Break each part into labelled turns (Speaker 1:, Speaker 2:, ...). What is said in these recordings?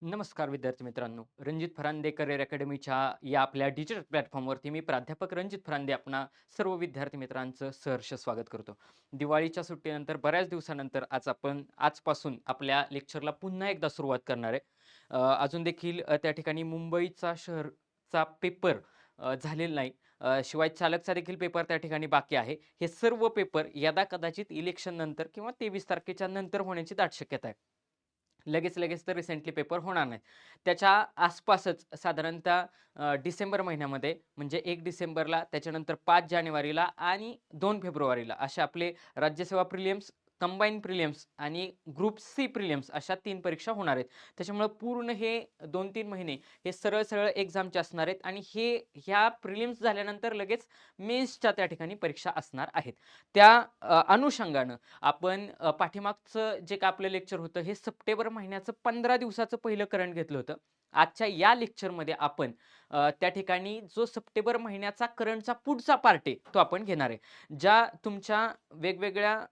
Speaker 1: नमस्कार विद्यार्थी मित्रांनो. रणजित फरांदे करिअर अकॅडमीच्या या आपल्या डिजिटल प्लॅटफॉर्मवरती मी प्राध्यापक रणजित फरांदे आपणा सर्व विद्यार्थी मित्रांचं सहर्ष स्वागत करतो. दिवाळीच्या सुट्टीनंतर बऱ्याच दिवसानंतर आजपासून आपल्या लेक्चरला पुन्हा एकदा सुरुवात करणार आहे. अजून देखील त्या ठिकाणी मुंबईचा शहरचा पेपर झालेला नाही. शिवाय चालकचा देखील पेपर त्या ठिकाणी बाकी आहे. हे सर्व पेपर यदाकदाचित इलेक्शन नंतर किंवा 23 तारखेच्या नंतर होण्याची दाट शक्यता आहे. लगेच तर रिसेंटली पेपर होणार नाही. त्याच्या आसपासच साधारणतः डिसेंबर महिन्यामध्ये म्हणजे 1 डिसेंबरला, त्याच्यानंतर 5 जानेवारीला आणि 2 फेब्रुवारीला असे आपले राज्यसेवा प्रिलिम्स, कंबाईन प्रिलिम्स आणि ग्रुप सी प्रिलिम्स अशा 3 परीक्षा होणार आहेत. त्याच्यामुळे पूर्ण हे 2-3 महिने हे सरळ-सरळ एक्झामचे असणार आहेत आणि ह्या प्रिलिम्स झाल्यानंतर लगेच मेन्सच्या त्या ठिकाणी परीक्षा असणार आहेत. त्या अनुषंगानं आपण पाठीमागचं जे काही आपलं लेक्चर होतं हे सप्टेंबर महिन्याचं 15 दिवसाचं पहिलं करंट घेतलं होतं. आजच्या या लेक्चरमध्ये आपण त्या ठिकाणी जो सप्टेंबर महिन्याचा करंटचा पुढचा पार्ट आहे तो आपण घेणार आहे. ज्या तुमच्या वेगवेगळ्या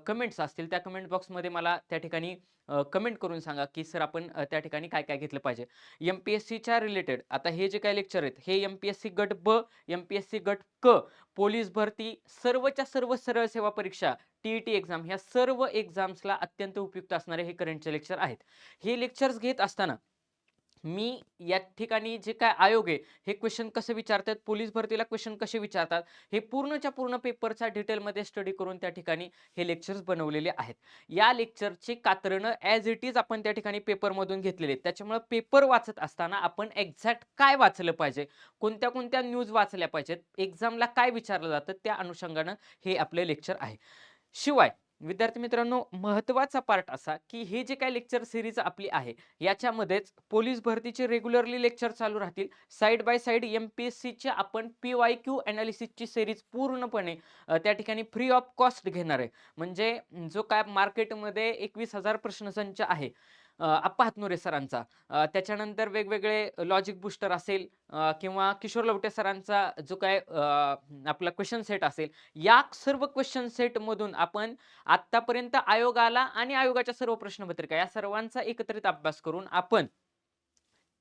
Speaker 1: कमेंट्स असतील त्या कमेंट बॉक्समध्ये मला त्या ठिकाणी कमेंट करून सांगा, की सर आपण त्या ठिकाणी काय-काय घेतलं पाहिजे. एम-पी-एस-सीच्या रिलेटेड आता हे जे काही लेक्चर आहेत हे एम-पी-एस-सी गट ब, एम-पी-एस-सी गट क, पोलीस भरती सर्वच्या सर्व सरळ सेवा परीक्षा, टी-ई-टी एक्झाम ह्या सर्व एक्झाम्सला अत्यंत उपयुक्त असणारे हे करंटचे लेक्चर आहेत. हे लेक्चर्स घेत असताना मी या ठिकाणी जे काय आयोग आहे, हे क्वेशन कसे विचारतात, पोलीस भरतीला क्वेशन कसे विचारतात, हे पूर्णच्या पूर्ण पेपरचा डिटेलमध्ये स्टडी करून त्या ठिकाणी हे लेक्चर्स बनवलेले आहेत. या लेक्चरची कात्रणं ॲज इट इज आपण त्या ठिकाणी पेपरमधून घेतलेले आहेत. त्याच्यामुळे पेपर वाचत असताना आपण एक्झॅक्ट काय वाचलं पाहिजे, कोणत्या-कोणत्या न्यूज वाचल्या पाहिजेत, एक्झामला काय विचारलं जातं, त्या अनुषंगानं हे आपले लेक्चर आहे. शिवाय विद्यार्थी मित्रांनो, महत्त्वाचा पार्ट असा, की हे जे काही लेक्चर सीरीज आपली आहे, याच्यामध्येच पोलीस भरतीचे रेग्युलरली लेक्चर चालू राहतील. साइड बाय साइड एम-पी-एस-सीच्या आपण पी-वाय-क्यू एनालिसिसची सीरीज पूर्णपणे त्या ठिकाणी फ्री ऑफ कॉस्ट घेणार आहे. म्हणजे जो काय मार्केटमध्ये 21,000 प्रश्नसंच आहे अप्पा हातनुरे सरांचा. त्याच्यानंतर वेगवेगळे लॉजिक बूस्टर असेल किंवा किशोर लवटे सरांचा जो काय आपला क्वेशन सेट असेल, या सर्व क्वेशन सेटमधून आपण आत्तापर्यंत आयोगाला आणि आयोगाच्या सर्व प्रश्नपत्रिका या सर्वांचा एकत्रित अभ्यास करून आपण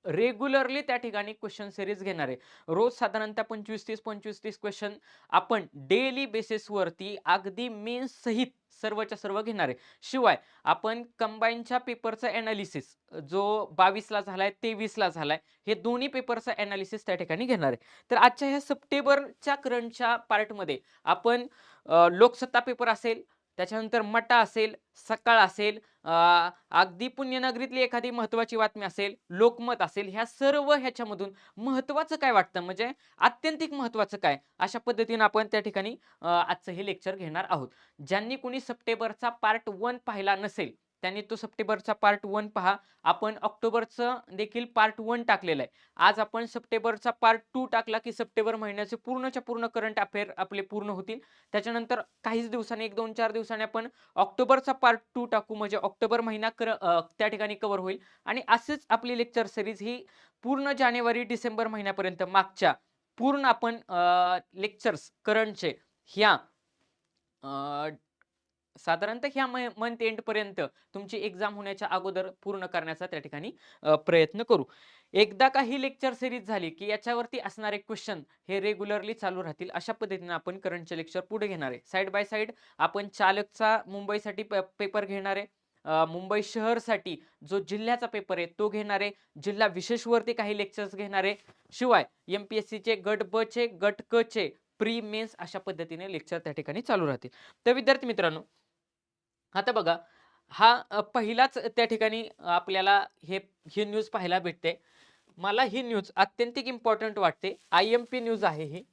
Speaker 1: रेग्युलरली त्या ठिकाणी क्वेशन सीरीज घेणार आहे. रोज साधारणतः 25-30 क्वेशन आपण डेली बेसिसवरती अगदी मेन्स सहित सर्वच्या सर्व घेणार आहे. शिवाय आपण कंबाईनच्या पेपरचं एनालिसिस जो 22 ला झालाय, 23 ला झालाय, हे दोन्ही पेपरचं एनालिसिस त्या ठिकाणी घेणार आहे. तर आजच्या ह्या सप्टेंबरच्या करंटच्या पार्टमध्ये आपण लोकसत्ता पेपर असेल, त्याच्यानंतर मटा असेल, सकाळ असेल, अगदी पुण्यनगरीतली एखादी महत्त्वाची बातमी असेल, लोकमत असेल, ह्या सर्व ह्याच्यामधून महत्त्वाचं काय वाटतं म्हणजे आत्यंतिक महत्त्वाचं काय? अशा पद्धतीनं आपण त्या ठिकाणी आजचं हे लेक्चर घेणार आहोत. ज्यांनी कोणी सप्टेंबरचा पार्ट 1 पाहिला नसेल, त्यांनी तो सप्टेंबरचा पार्ट 1 पहा. आपण ऑक्टोबरचं देखील पार्ट 1 टाकलेलं आहे. आज आपण सप्टेंबरचा पार्ट 2 टाकला, की सप्टेंबर महिन्याचे पूर्णच्या पूर्ण करंट अफेअर आपले पूर्ण होतील. त्याच्यानंतर काहीच दिवसांनी 1, 2, 4 दिवसांनी आपण ऑक्टोबरचा पार्ट 2 टाकू म्हणजे ऑक्टोबर महिना त्या ठिकाणी कव्हर होईल आणि असेच आपली लेक्चर सीरीज ही पूर्ण जानेवारी, डिसेंबर महिन्यापर्यंत मागच्या पूर्ण आपण लेक्चर्स करंटचे ह्या साधारणतः ह्या मंथ एंडपर्यंत तुमची एक्झाम होण्याच्या अगोदर पूर्ण करण्याचा त्या ठिकाणी प्रयत्न करू. एकदा का ही लेक्चर सीरीज झाली, की याच्यावरती असणारे क्वेश्चन हे रेग्युलरली चालू राहतील. अशा पद्धतीने आपण करंटचे लेक्चर पुढे घेणार आहे. साइड बाय साइड आपण चालकचा मुंबईसाठी पेपर घेणार आहे. मुंबई शहरसाठी जो जिल्ह्याचा पेपर आहे तो घेणार आहे. जिल्हा विशेषवरती काही लेक्चर्स घेणार आहे. शिवाय एम-पी-एस-सीचे गट ब चे, गट क चे प्री मेन्स अशा पद्धतीने लेक्चर त्या ठिकाणी चालू राहतील. तर विद्यार्थी मित्रांनो, आता बघा, हा पहिलाच त्या ठिकाणी आपल्याला ही न्यूज पाहायला भेटते. मला ही न्यूज अत्यंतिक इम्पोर्टंट वाटते. आय-एम-पी न्यूज आहे ही.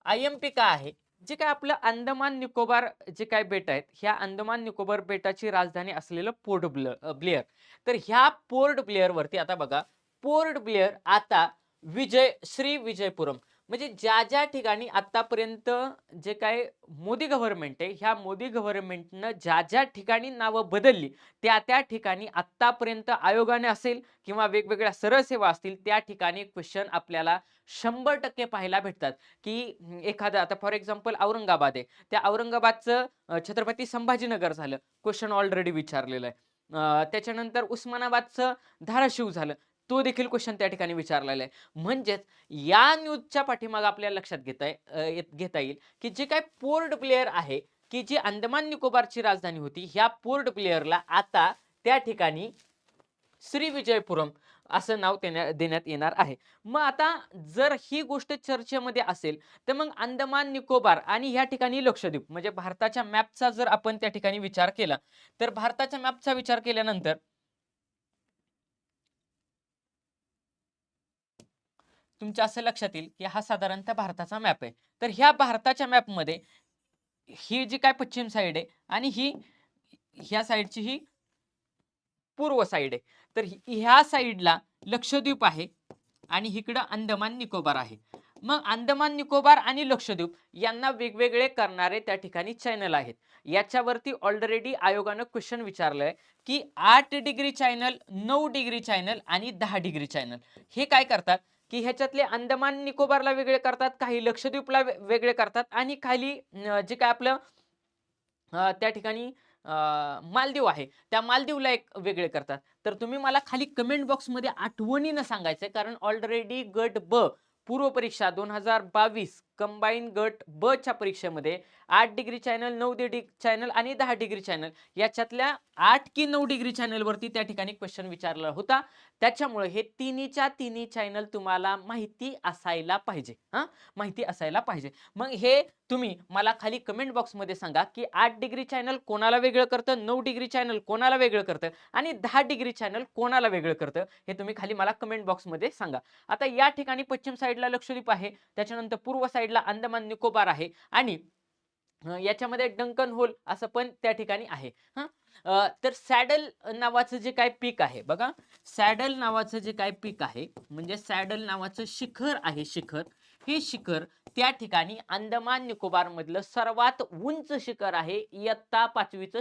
Speaker 1: आय-एम-पी काय आहे? जे काय आपलं अंदमान निकोबार जे काही बेट आहेत, ह्या अंदमान निकोबार बेटाची राजधानी असलेलं ब्लेअर. तर ह्या पोर्ट ब्लेअरवरती आता बघा, पोर्ट ब्लेअर आता श्री विजयपुरम म्हणजे ज्या ठिकाणी आतापर्यंत जे काही मोदी गव्हर्नमेंट आहे, ह्या मोदी गव्हर्नमेंटनं ज्या ठिकाणी नावं बदलली, त्या ठिकाणी आत्तापर्यंत आयोगाने असेल किंवा वेगवेगळ्या सरळ सेवा असतील, त्या ठिकाणी क्वेश्चन आपल्याला 100% पाहायला भेटतात, की एखादं आता फॉर एक्झाम्पल औरंगाबाद आहे. त्या औरंगाबादचं छत्रपती संभाजीनगर झालं. क्वेशन ऑलरेडी विचारलेलं आहे. त्याच्यानंतर उस्मानाबादचं धाराशिव झालं. तो देखील क्वेशन त्या ठिकाणी विचारलेला आहे. म्हणजेच या न्यूजच्या पाठीमागे आपल्याला लक्षात घेता येईल, की जे काही पोर्ट ब्लेअर आहे, की जी अंदमान निकोबारची राजधानी होती, ह्या पोर्ट ब्लेअरला आता त्या ठिकाणी श्रीविजयपुरम असं नाव देण्यात येणार आहे. मग आता जर ही गोष्ट चर्चेमध्ये असेल, तर मग अंदमान निकोबार आणि ह्या ठिकाणी लक्षद्वीप म्हणजे भारताच्या मॅपचा जर आपण त्या ठिकाणी विचार केला, तर भारताच्या मॅपचा विचार केल्यानंतर तुमच्या असं लक्षात येईल, की हा साधारणतः भारताचा मॅप आहे. तर ह्या भारताच्या मॅपमध्ये ही जी काय पश्चिम साईड आहे आणि ह्या साईडची ही पूर्व साईड आहे. तर ह्या साईडला लक्षद्वीप आहे आणि इकडं अंदमान निकोबार आहे. मग अंदमान निकोबार आणि लक्षद्वीप यांना वेगवेगळे करणारे त्या ठिकाणी चॅनल आहेत. याच्यावरती ऑलरेडी आयोगानं क्वेश्चन विचारलंय, की 8 डिग्री चॅनल, 9 डिग्री चॅनल आणि 10 डिग्री चॅनल हे काय करतात, की ह्याच्यातले अंदमान निकोबारला वेगळे करतात, काही लक्षद्वीपला वेगळे करतात आणि खाली जे काय आपलं त्या ठिकाणी मालदीव आहे. त्या मालदीवला एक वेगळे करतात. तर तुम्ही मला खाली कमेंट बॉक्समध्ये आठवणीनं सांगायचंय कारण ऑलरेडी गट ब पूर्व परीक्षा 2022 कंबाईन गट ब च्या परीक्षेमध्ये 8 डिग्री चॅनल, 9 डिग्री चॅनल आणि 10 डिग्री चॅनल याच्यातल्या 8 की 9 डिग्री चॅनलवरती त्या ठिकाणी क्वेश्चन विचारला होता. त्याच्यामुळे हे तिन्हीच्या तिन्ही चॅनल तुम्हाला माहिती असायला पाहिजे. माहिती असायला पाहिजे. मग हे तुम्ही मला खाली कमेंट बॉक्समध्ये सांगा, की 8 डिग्री चॅनल कोणाला वेगळं करतं, 9 डिग्री चॅनल कोणाला वेगळं करतं आणि 10 डिग्री चॅनल कोणाला वेगळं करतं, हे तुम्ही खाली मला कमेंट बॉक्समध्ये सांगा. आता या ठिकाणी पश्चिम साईडला लक्षद्वीप आहे, त्याच्यानंतर पूर्व साईडला अंदमान निकोबार आहे आणि याच्यामध्ये डंकन होल असं पण त्या ठिकाणी आहे. तर सॅडल नावाचं जे काही पीक आहे बघा, सॅडल नावाचं जे काही पीक आहे म्हणजे सॅडल नावाचं शिखर आहे शिखर. हे शिखर त्या ठिकाणी अंदमान निकोबार मधलं सर्वात उंच शिखर आहे. इयत्ता 5वीचं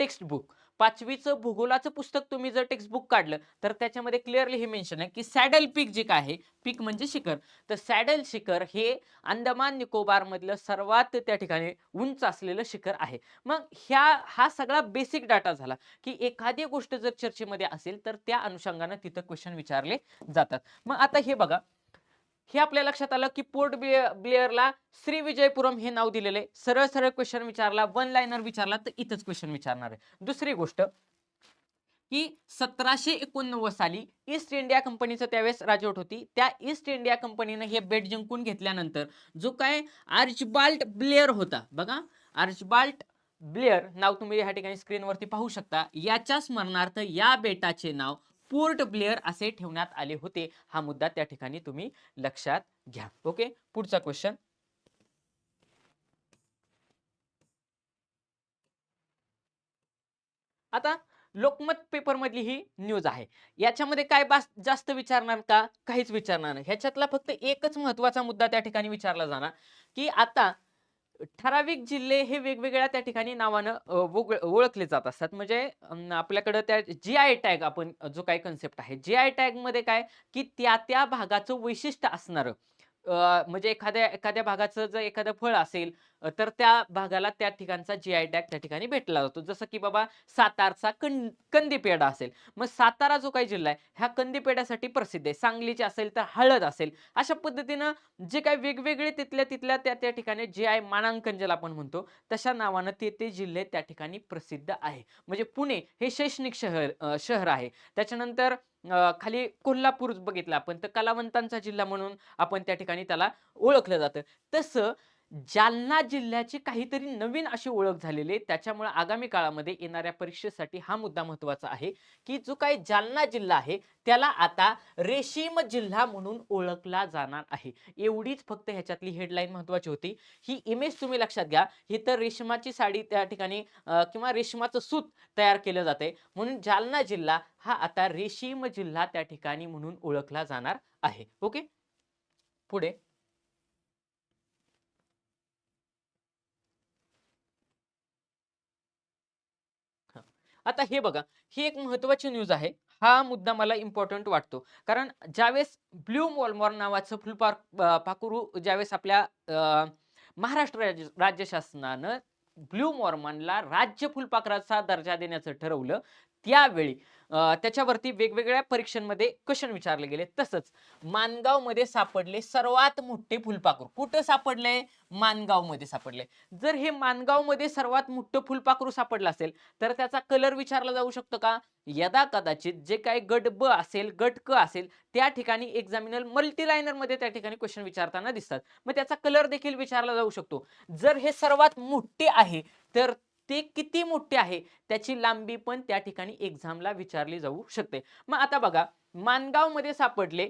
Speaker 1: टेक्स्ट बुक 5वीचं भूगोलाचं पुस्तक तुम्ही जर टेक्स्ट बुक काढलं तर त्याच्यामध्ये क्लिअरली हे मेन्शन आहे की सॅडल पीक जे काय आहे, पीक म्हणजे शिखर, तर सॅडल शिखर हे अंदमान निकोबार मधलं सर्वात त्या ठिकाणी उंच असलेलं शिखर आहे. मग हा सगळा बेसिक डाटा झाला की एखादी गोष्ट जर चर्चेमध्ये असेल तर त्या अनुषंगाने तिथं क्वेश्चन विचारले जातात. मग आता हे बघा, हे आपल्या लक्षात आलं की पोर्ट ब्लेअरला श्रीविजयपुरम हे नाव दिलेलं आहे. सरळ सरळ क्वेश्चन विचारला, वन लाईनर विचारला तर इथंच क्वेश्चन विचारणार आहे. दुसरी गोष्ट की 1789 साली ईस्ट इंडिया कंपनीचं त्यावेळेस राजवट होती. त्या ईस्ट इंडिया कंपनीनं हे बेट जिंकून घेतल्यानंतर जो काय आर्चबाल्ड ब्लेअर होता बघा, आर्चबाल्ड ब्लेअर नाव तुम्ही या ठिकाणी स्क्रीनवरती पाहू शकता. याच्या स्मरणार्थ या बेटाचे नाव पोर्ट ब्लेअर असे ठेवण्यात आले होते. हा मुद्दा त्या ठिकाणी तुम्ही लक्षात घ्या. ओके, पुढचा क्वेश्चन. आता लोकमत पेपर मधली ही न्यूज आहे. याच्यामध्ये काय जास्त विचारणार का? काहीच विचारणार नाही. ह्याच्यातला फक्त एकच महत्त्वाचा मुद्दा त्या ठिकाणी विचारला जाणार, की आता ठराविक जिल्हे हे वेगवेगळ्या त्या ठिकाणी नावानं ओळखले जात असतात. म्हणजे आपल्याकडं त्या जी-आय टॅग आपण जो काही कन्सेप्ट आहे. जी-आय टॅगमध्ये काय, की त्या भागाचं वैशिष्ट्य असणारं म्हणजे एखाद्या एखाद्या भागाचं जर एखादं फळ असेल तर त्या भागाला त्या ठिकाणचा जी-आय टॅग त्या ठिकाणी भेटला जातो. जसं की बाबा सातारचा कंदी पेढा असेल. मग सातारा जो काही जिल्हा आहे, ह्या कंदी पेढ्यासाठी प्रसिद्ध आहे. सांगलीची असेल तर हळद असेल. अशा पद्धतीनं जे काही वेगवेगळे तिथल्या तिथल्या त्या त्या ठिकाणी जी-आय मानांकन ज्याला आपण म्हणतो, तशा नावानं ते जिल्हे त्या ठिकाणी प्रसिद्ध आहे. म्हणजे पुणे हे शैक्षणिक शहर आहे. त्याच्यानंतर खाली कोल्हापूर बघितलं आपण तर कलावंतांचा जिल्हा म्हणून आपण त्या ठिकाणी त्याला ओळखलं जातं. तसं जालना जिल्ह्याची काहीतरी नवीन अशी ओळख झालेली आहे. त्याच्यामुळे आगामी काळामध्ये येणाऱ्या परीक्षेसाठी हा मुद्दा महत्त्वाचा आहे, की जो काही जालना जिल्हा आहे, त्याला आता रेशीम जिल्हा म्हणून ओळखला जाणार आहे. एवढीच फक्त ह्याच्यातली हेडलाईन महत्त्वाची होती. ही इमेज तुम्ही लक्षात घ्या. ही तर रेशमाची साडी त्या ठिकाणी किंवा रेशमाचं सूत तयार केलं जातंय. म्हणून जालना जिल्हा हा आता रेशीम जिल्हा त्या ठिकाणी म्हणून ओळखला जाणार आहे. ओके. पुढे हां. आता हे बघा, ही एक महत्त्वाची न्यूज आहे. हा मुद्दा मला इम्पोर्टंट वाटतो. कारण ज्यावेळेस ब्लू वॉलमॉर नावाचं पाखरू ज्यावेळेस आपल्या महाराष्ट्र राज्य शासनानं ब्लू मॉर्मॉनला राज्य फुलपाखराचा दर्जा देण्याचं ठरवलं. त्यावेळी त्याच्यावरती वेगवेगळ्या परीक्षांमध्ये क्वेश्चन विचारले गेले. तसंच माणगावमध्ये सापडले सर्वात मोठे फुलपाखरू. कुठं सापडले? माणगावमध्ये सापडले. जर हे माणगावमध्ये सर्वात मोठं फुलपाखरू सापडलं असेल तर त्याचा कलर विचारला जाऊ शकतो का? यदा कदाचित जे काही गट ब असेल, गट क असेल त्या ठिकाणी एक्झामिनर मल्टीलायनरमध्ये त्या ठिकाणी क्वेश्चन विचारताना दिसतात. मग त्याचा कलर देखील विचारला जाऊ शकतो. जर हे सर्वात मोठे आहे तर ते किती मोठे आहे त्याची लांबी पण त्या ठिकाणी एक्झामला विचारली जाऊ शकते. मग आता बघा, माणगावमध्ये सापडले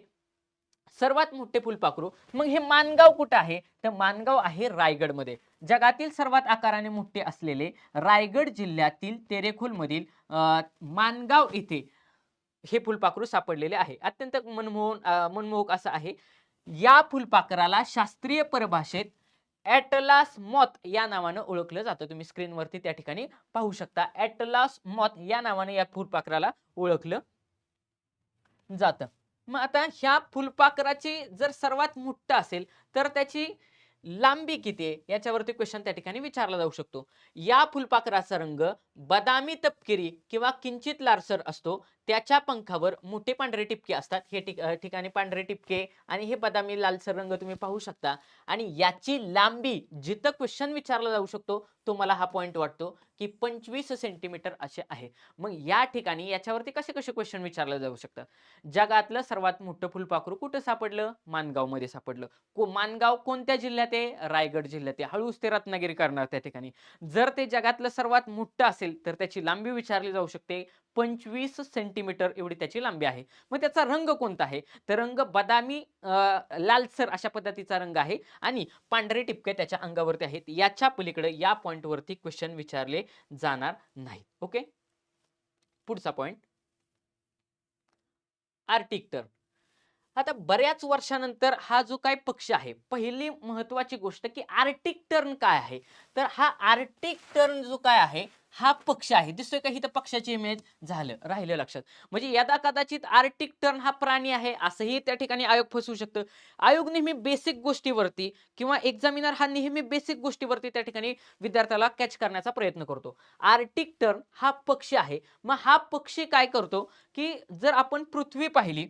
Speaker 1: सर्वात मोठे फुलपाखरू. मग हे माणगाव कुठं आहे? तर माणगाव आहे रायगडमध्ये. जगातील सर्वात आकाराने मोठे असलेले रायगड जिल्ह्यातील तेरेखोल मधील माणगाव येथे हे फुलपाखरू सापडलेले आहे. अत्यंत मनमोहक असं आहे. या फुलपाखराला शास्त्रीय परिभाषेत ॲटलास मॉथ या नावानं ओळखलं जातं. तुम्ही स्क्रीनवरती त्या ठिकाणी पाहू शकता. ॲटलास मॉथ या नावाने या फुलपाखराला ओळखलं जातं. मग आता ह्या फुलपाखराची जर सर्वात मोठं असेल तर त्याची लांबी किती आहे याच्यावरती क्वेश्चन त्या ठिकाणी विचारला जाऊ शकतो. या फुलपाखराचा रंग बदामी तपकिरी किंवा किंचित लालसर असतो. त्याच्या पंखावर मोठे पांढरे टिपके असतात. हे ठिकाणी पांढरे टिपके आणि हे बदामी लालसर रंग तुम्ही पाहू शकता. आणि याची लांबी जिथं क्वेश्चन विचारला जाऊ शकतो तो मला हा पॉइंट वाटतो की 25 सेंटीमीटर असे आहे. मग या ठिकाणी याच्यावरती कसे कसे क्वेश्चन विचारले जाऊ शकतात? जगातलं सर्वात मोठं फुलपाखरू कुठं सापडलं? माणगावमध्ये सापडलं. माणगाव कोणत्या जिल्ह्यात आहे? रायगड जिल्ह्यात आहे. हळूच ते रत्नागिरी करणार त्या ठिकाणी. जर ते जगातलं सर्वात मोठं असेल तर त्याची लांबी विचारली जाऊ शकते. 25 सेंटीमीटर एवढी त्याची लांबी आहे. मग त्याचा रंग कोणता आहे? तर रंग बदामी लालसर अशा पद्धतीचा रंग आहे आणि पांढरे टिपके त्याच्या अंगावरती आहेत. याच्या पलीकडे या पॉइंटवरती क्वेश्चन विचारले जाणार नाहीत. ओके, पुढचा पॉइंट, आर्टिक टर्न. आता बऱ्याच वर्षानंतर हा जो काही पक्ष आहे, पहिली महत्वाची गोष्ट की आर्टिक टर्न काय आहे? तर हा आर्टिक टर्न जो काय आहे हा पक्ष आहे. दिसतोय का इथं पक्षाची इमेज? झालं, राहिलं लक्षात. म्हणजे यदा कदाचित आर्टिक टर्न हा प्राणी आहे असंही त्या ठिकाणी आयोग फसवू शकतं. आयोग नेहमी बेसिक गोष्टीवरती किंवा एक्झामिनर हा नेहमी बेसिक गोष्टीवरती त्या ठिकाणी विद्यार्थ्याला कॅच करण्याचा प्रयत्न करतो. आर्टिक टर्न हा पक्षी आहे. मग हा पक्षी काय करतो की जर आपण पृथ्वी पाहिली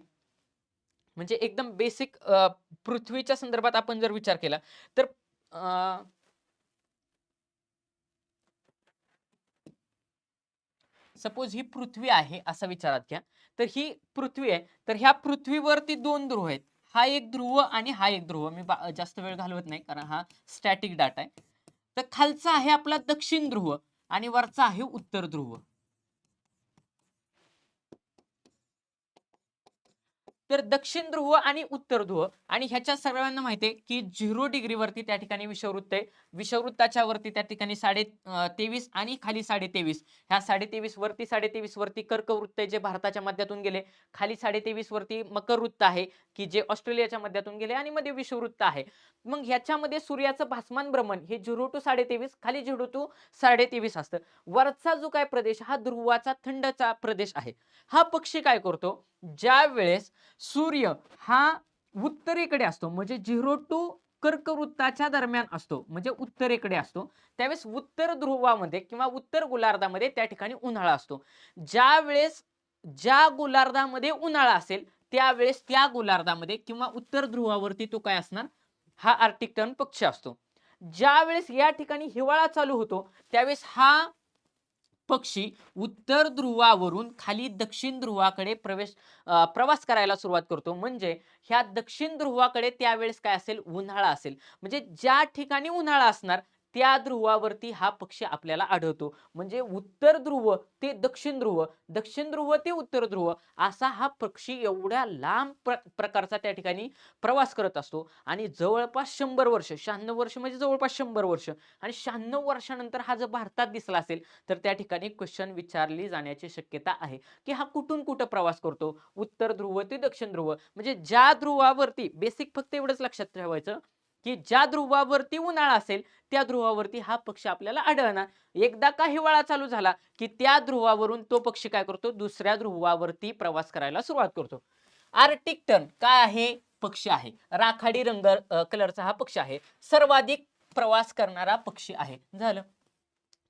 Speaker 1: म्हणजे एकदम बेसिक पृथ्वीच्या संदर्भात आपण जर विचार केला तर सपोज ही पृथ्वी आहे असा विचारात घ्या. तर ही पृथ्वी आहे. तर ह्या पृथ्वीवरती दोन ध्रुव आहेत. हा एक ध्रुव आणि हा एक ध्रुव. मी जास्त वेळ घालवत नाही कारण हा स्टॅटिक डाटा आहे. तर खालचा आहे आपला दक्षिण ध्रुव आणि वरचा आहे उत्तर ध्रुव. तर दक्षिण ध्रुव आणि उत्तर ध्रुव आणि ह्याच्या सर्वांना माहिती आहे की 0 डिग्रीवरती त्या ठिकाणी विषुववृत्त आहे. विषुववृत्ताच्या वरती त्या ठिकाणी 23.5 आणि खाली 23.5. ह्या 23.5 वरती 23.5 वरती कर्कवृत्त आहे जे भारताच्या मध्यातून गेले. खाली 23.5 वरती मकर वृत्त आहे की जे ऑस्ट्रेलियाच्या मध्यातून गेले आणि मध्ये विषुववृत्त आहे. मग ह्याच्यामध्ये सूर्याचं भासमान भ्रमण हे 0 to 23.5 खाली 0 to 23.5 असतं. वरचा जो काय प्रदेश हा ध्रुवाचा थंडचा प्रदेश आहे. हा पक्षी काय करतो? ज्या वेळेस सूर्य हा उत्तरेकडे असतो म्हणजे 0 टू कर्कवृत्ताच्या दरम्यान असतो म्हणजे उत्तरेकडे असतो त्यावेळेस उत्तर ध्रुवामध्ये किंवा उत्तर गोलार्धामध्ये त्या ठिकाणी उन्हाळा असतो. ज्या वेळेस ज्या गोलार्धामध्ये उन्हाळा असेल त्यावेळेस त्या गोलार्धामध्ये किंवा उत्तर ध्रुवावरती तो काय असणार? हा आर्टिक टर्न पक्षी असतो. ज्या वेळेस या ठिकाणी हिवाळा चालू होतो त्यावेळेस हा पक्षी उत्तर ध्रुवावरून खाली दक्षिण ध्रुवाकडे प्रवास करायला सुरुवात करतो. म्हणजे ह्या दक्षिण ध्रुवाकडे त्यावेळेस काय असेल? उन्हाळा असेल. म्हणजे ज्या ठिकाणी उन्हाळा असणार त्या ध्रुवावरती हा पक्षी आपल्याला आढळतो. म्हणजे उत्तर ध्रुव ते दक्षिण ध्रुव, दक्षिण ध्रुव ते उत्तर ध्रुव असा हा पक्षी एवढ्या लांब प्रकारचा त्या ठिकाणी प्रवास करत असतो आणि जवळपास 100 वर्ष, 96 वर्ष म्हणजे जवळपास 100 वर्ष आणि 96 वर्षानंतर हा जर भारतात दिसला असेल तर त्या ठिकाणी क्वेश्चन विचारली जाण्याची शक्यता आहे की हा कुठून कुठं प्रवास करतो? उत्तर ध्रुव ते दक्षिण ध्रुव. म्हणजे ज्या ध्रुवावरती बेसिक फक्त एवढंच लक्षात ठेवायचं की ज्या ध्रुवावरती उन्हाळा असेल त्या ध्रुवावरती हा पक्षी आपल्याला आढळणार. एकदा का हिवाळा चालू झाला की त्या ध्रुवावरून तो पक्षी काय करतो? दुसऱ्या ध्रुवावरती प्रवास करायला सुरुवात करतो. आर्टिक टर्न काय आहे? पक्षी आहे. राखाडी कलरचा हा पक्षी आहे. सर्वाधिक प्रवास करणारा पक्षी आहे. झालं.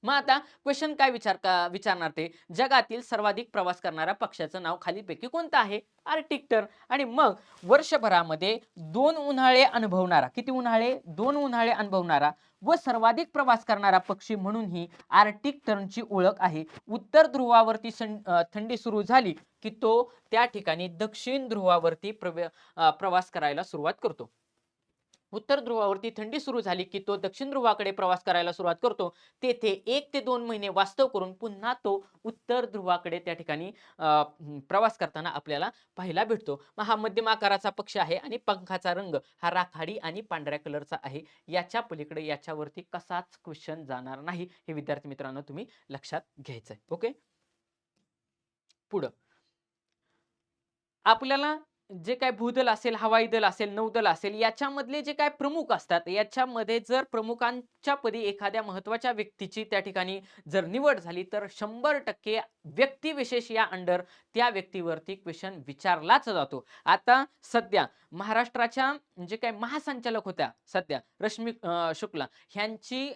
Speaker 1: मग आता क्वेश्चन काय विचारणार ते, जगातील सर्वाधिक प्रवास करणाऱ्या पक्षाचं नाव खालीलपैकी कोणतं आहे? Arctic turn. आणि मग वर्षभरामध्ये 2 उन्हाळे अनुभवणारा, किती उन्हाळे? 2 उन्हाळे अनुभवणारा व सर्वाधिक प्रवास करणारा पक्षी म्हणून ही आर्टिक टर्नची ओळख आहे. उत्तर ध्रुवावरती थंडी सुरू झाली की तो त्या ठिकाणी दक्षिण ध्रुवावरती प्रवास करायला सुरुवात करतो. उत्तर ध्रुवावरती थंडी सुरू झाली की तो दक्षिण ध्रुवाकडे प्रवास करायला सुरुवात करतो. तेथे 1 ते 2 महिने वास्तव करून पुन्हा तो उत्तर ध्रुवाकडे त्या ठिकाणी प्रवास करताना आपल्याला पाहायला भेटतो. मग हा मध्यम आकाराचा पक्षी आहे आणि पंखाचा रंग हा राखाडी आणि पांढऱ्या कलरचा आहे. याच्या पलीकडे याच्यावरती कसाच क्वेश्चन जाणार नाही, हे विद्यार्थी मित्रांनो तुम्ही लक्षात घ्यायचंय. ओके, पुढं आपल्याला जे काय भूदल असेल, हवाई दल असेल, नौदल असेल, याच्यामधले जे काय प्रमुख असतात, याच्यामध्ये जर प्रमुखांच्या पदी एखाद्या महत्वाच्या व्यक्तीची त्या ठिकाणी जर निवड झाली तर 100% व्यक्तिविशेष या अंडर त्या व्यक्तीवरती क्वेश्चन विचारलाच जातो. आता सध्या महाराष्ट्राच्या जे काही महासंचालक होत्या सध्या रश्मी शुक्ला ह्यांची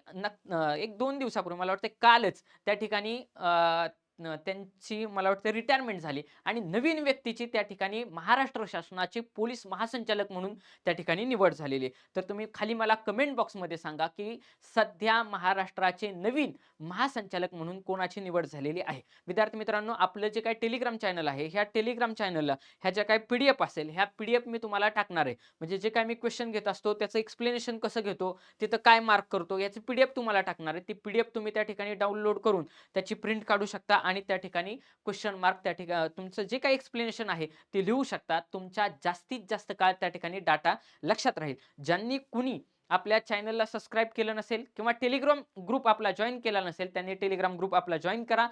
Speaker 1: 1-2 दिवसापूर्वी मला वाटतं कालच त्या ठिकाणी त्यांची मला वाटतं रिटायरमेंट झाली आणि नवीन व्यक्तीची त्या ठिकाणी महाराष्ट्र शासनाचे पोलीस महासंचालक म्हणून त्या ठिकाणी निवड झालेली आहे. तर तुम्ही खाली मला कमेंट बॉक्समध्ये सांगा की सध्या महाराष्ट्राचे नवीन महासंचालक म्हणून कोणाची निवड झालेली आहे. विद्यार्थी मित्रांनो, आपलं जे काही टेलिग्राम चॅनल आहे, ह्या टेलिग्राम चॅनलला ह्या ज्या काही पीडीएफ असेल, ह्या पीडीएफ मी तुम्हाला टाकणार आहे. म्हणजे जे काही मी क्वेश्चन घेत असतो त्याचं एक्सप्लेनेशन कसं घेतो, तिथं काय मार्क करतो, याची पीडीएफ तुम्हाला टाकणार आहे. ती पीडीएफ तुम्ही त्या ठिकाणी डाउनलोड करून त्याची प्रिंट काढू शकता आणि त्या ठिकाणी क्वेश्चन मार्क त्या ठिकाणी तुमचं जे काही एक्सप्लेनेशन आहे ते लिहू शकता. तुमच्या जास्तीत जास्त काळ त्या ठिकाणी डाटा लक्षात राहील. ज्यांनी कुणी आपल्या चॅनलला सबस्क्राईब केलं नसेल किंवा टेलिग्राम ग्रुप आपला जॉईन केला नसेल, त्यांनी टेलिग्राम ग्रुप आपला जॉईन करा.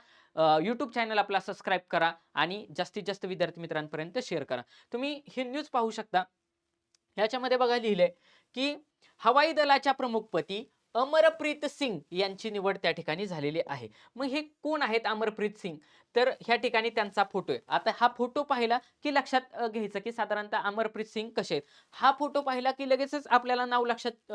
Speaker 1: यूट्यूब चॅनल आपला सबस्क्राईब करा आणि जास्तीत जास्त विद्यार्थी मित्रांपर्यंत शेअर करा. तुम्ही ही न्यूज पाहू शकता. याच्यामध्ये बघा लिहिलंय की हवाई दलाच्या प्रमुखपदी अमरप्रीत सिंग यांची निवड त्या ठिकाणी झालेली आहे. मग हे कोण आहेत अमरप्रीत सिंग? तर ह्या ठिकाणी त्यांचा फोटो आहे. आता हा फोटो पाहिला की लक्षात घ्यायचं की साधारणतः अमरप्रीत सिंग कसे आहेत. हा फोटो पाहिला की लगेचच आपल्याला नाव लक्षात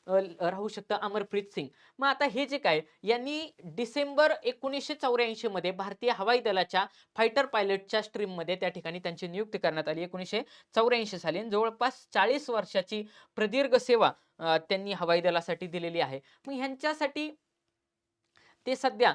Speaker 1: राहू शकतं, अमरप्रीत सिंग. मग आता हे जे काय यांनी डिसेंबर 1984 मध्ये भारतीय हवाई दलाच्या फायटर पायलटच्या स्ट्रीममध्ये त्या ठिकाणी त्यांची नियुक्ती करण्यात आली 1984 साली. जवळपास 40 वर्षाची प्रदीर्घ सेवा त्यांनी हवाई दलासाठी दिलेली आहे. मग ह्यांच्यासाठी ते सध्या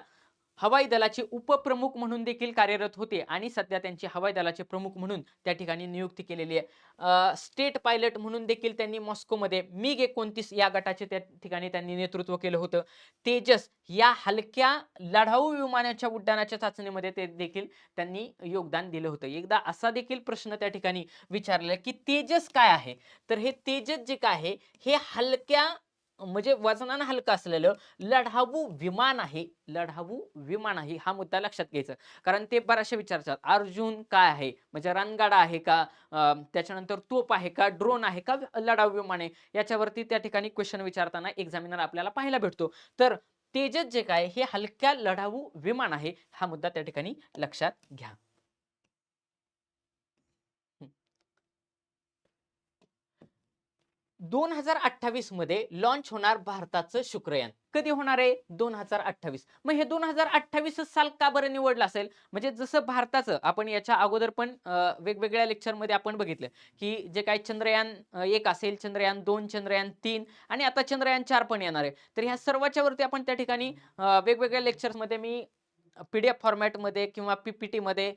Speaker 1: हवाई दलाचे उपप्रमुख म्हणून देखील कार्यरत होते आणि सध्या त्यांची हवाई दलाचे प्रमुख म्हणून त्या ठिकाणी नियुक्ती केलेली आहे. स्टेट पायलट म्हणून देखील त्यांनी मॉस्कोमध्ये MiG-29 या गटाचे त्या ठिकाणी त्यांनी नेतृत्व केलं होतं. तेजस या हलक्या लढाऊ विमानाच्या उड्डाणाच्या चाचणीमध्ये ते देखील त्यांनी योगदान दिलं होतं. एकदा असा देखील प्रश्न त्या ठिकाणी विचारला की तेजस काय आहे? तर हे तेजस जे काय आहे, हे हलक्या म्हणजे वजनानं हलकं असलेलं लढाऊ विमान आहे. लढाऊ विमान आहे, हा मुद्दा लक्षात घ्यायचा. कारण ते बऱ्याचशा विचारतात, अर्जुन काय आहे? म्हणजे रणगाडा आहे का? त्याच्यानंतर तोफ आहे का? ड्रोन आहे का? लढाऊ विमान आहे? याच्यावरती त्या ठिकाणी क्वेश्चन विचारताना एक्झामिनर आपल्याला पाहायला भेटतो. तर तेजस जे काय हे हलक्या लढाऊ विमान आहे, हा मुद्दा त्या ठिकाणी लक्षात घ्या. 2028 मध्ये लॉन्च होणार भारताचं शुक्रयान. कधी होणार आहे? 2028. मग हे 2028 साल का बरं निवडलं असेल? म्हणजे जसं भारताचं आपण याच्या अगोदर पण वेगवेगळ्या लेक्चरमध्ये आपण बघितलं की जे काही चंद्रयान 1 असेल, चंद्रयान 2, चंद्रयान 3 आणि आता चंद्रयान 4 पण येणार आहे. तर ह्या सर्वाच्या वरती आपण त्या ठिकाणी वेगवेगळ्या लेक्चर्समध्ये मी पीडीएफ फॉर्मॅटमध्ये किंवा पीपीटीमध्ये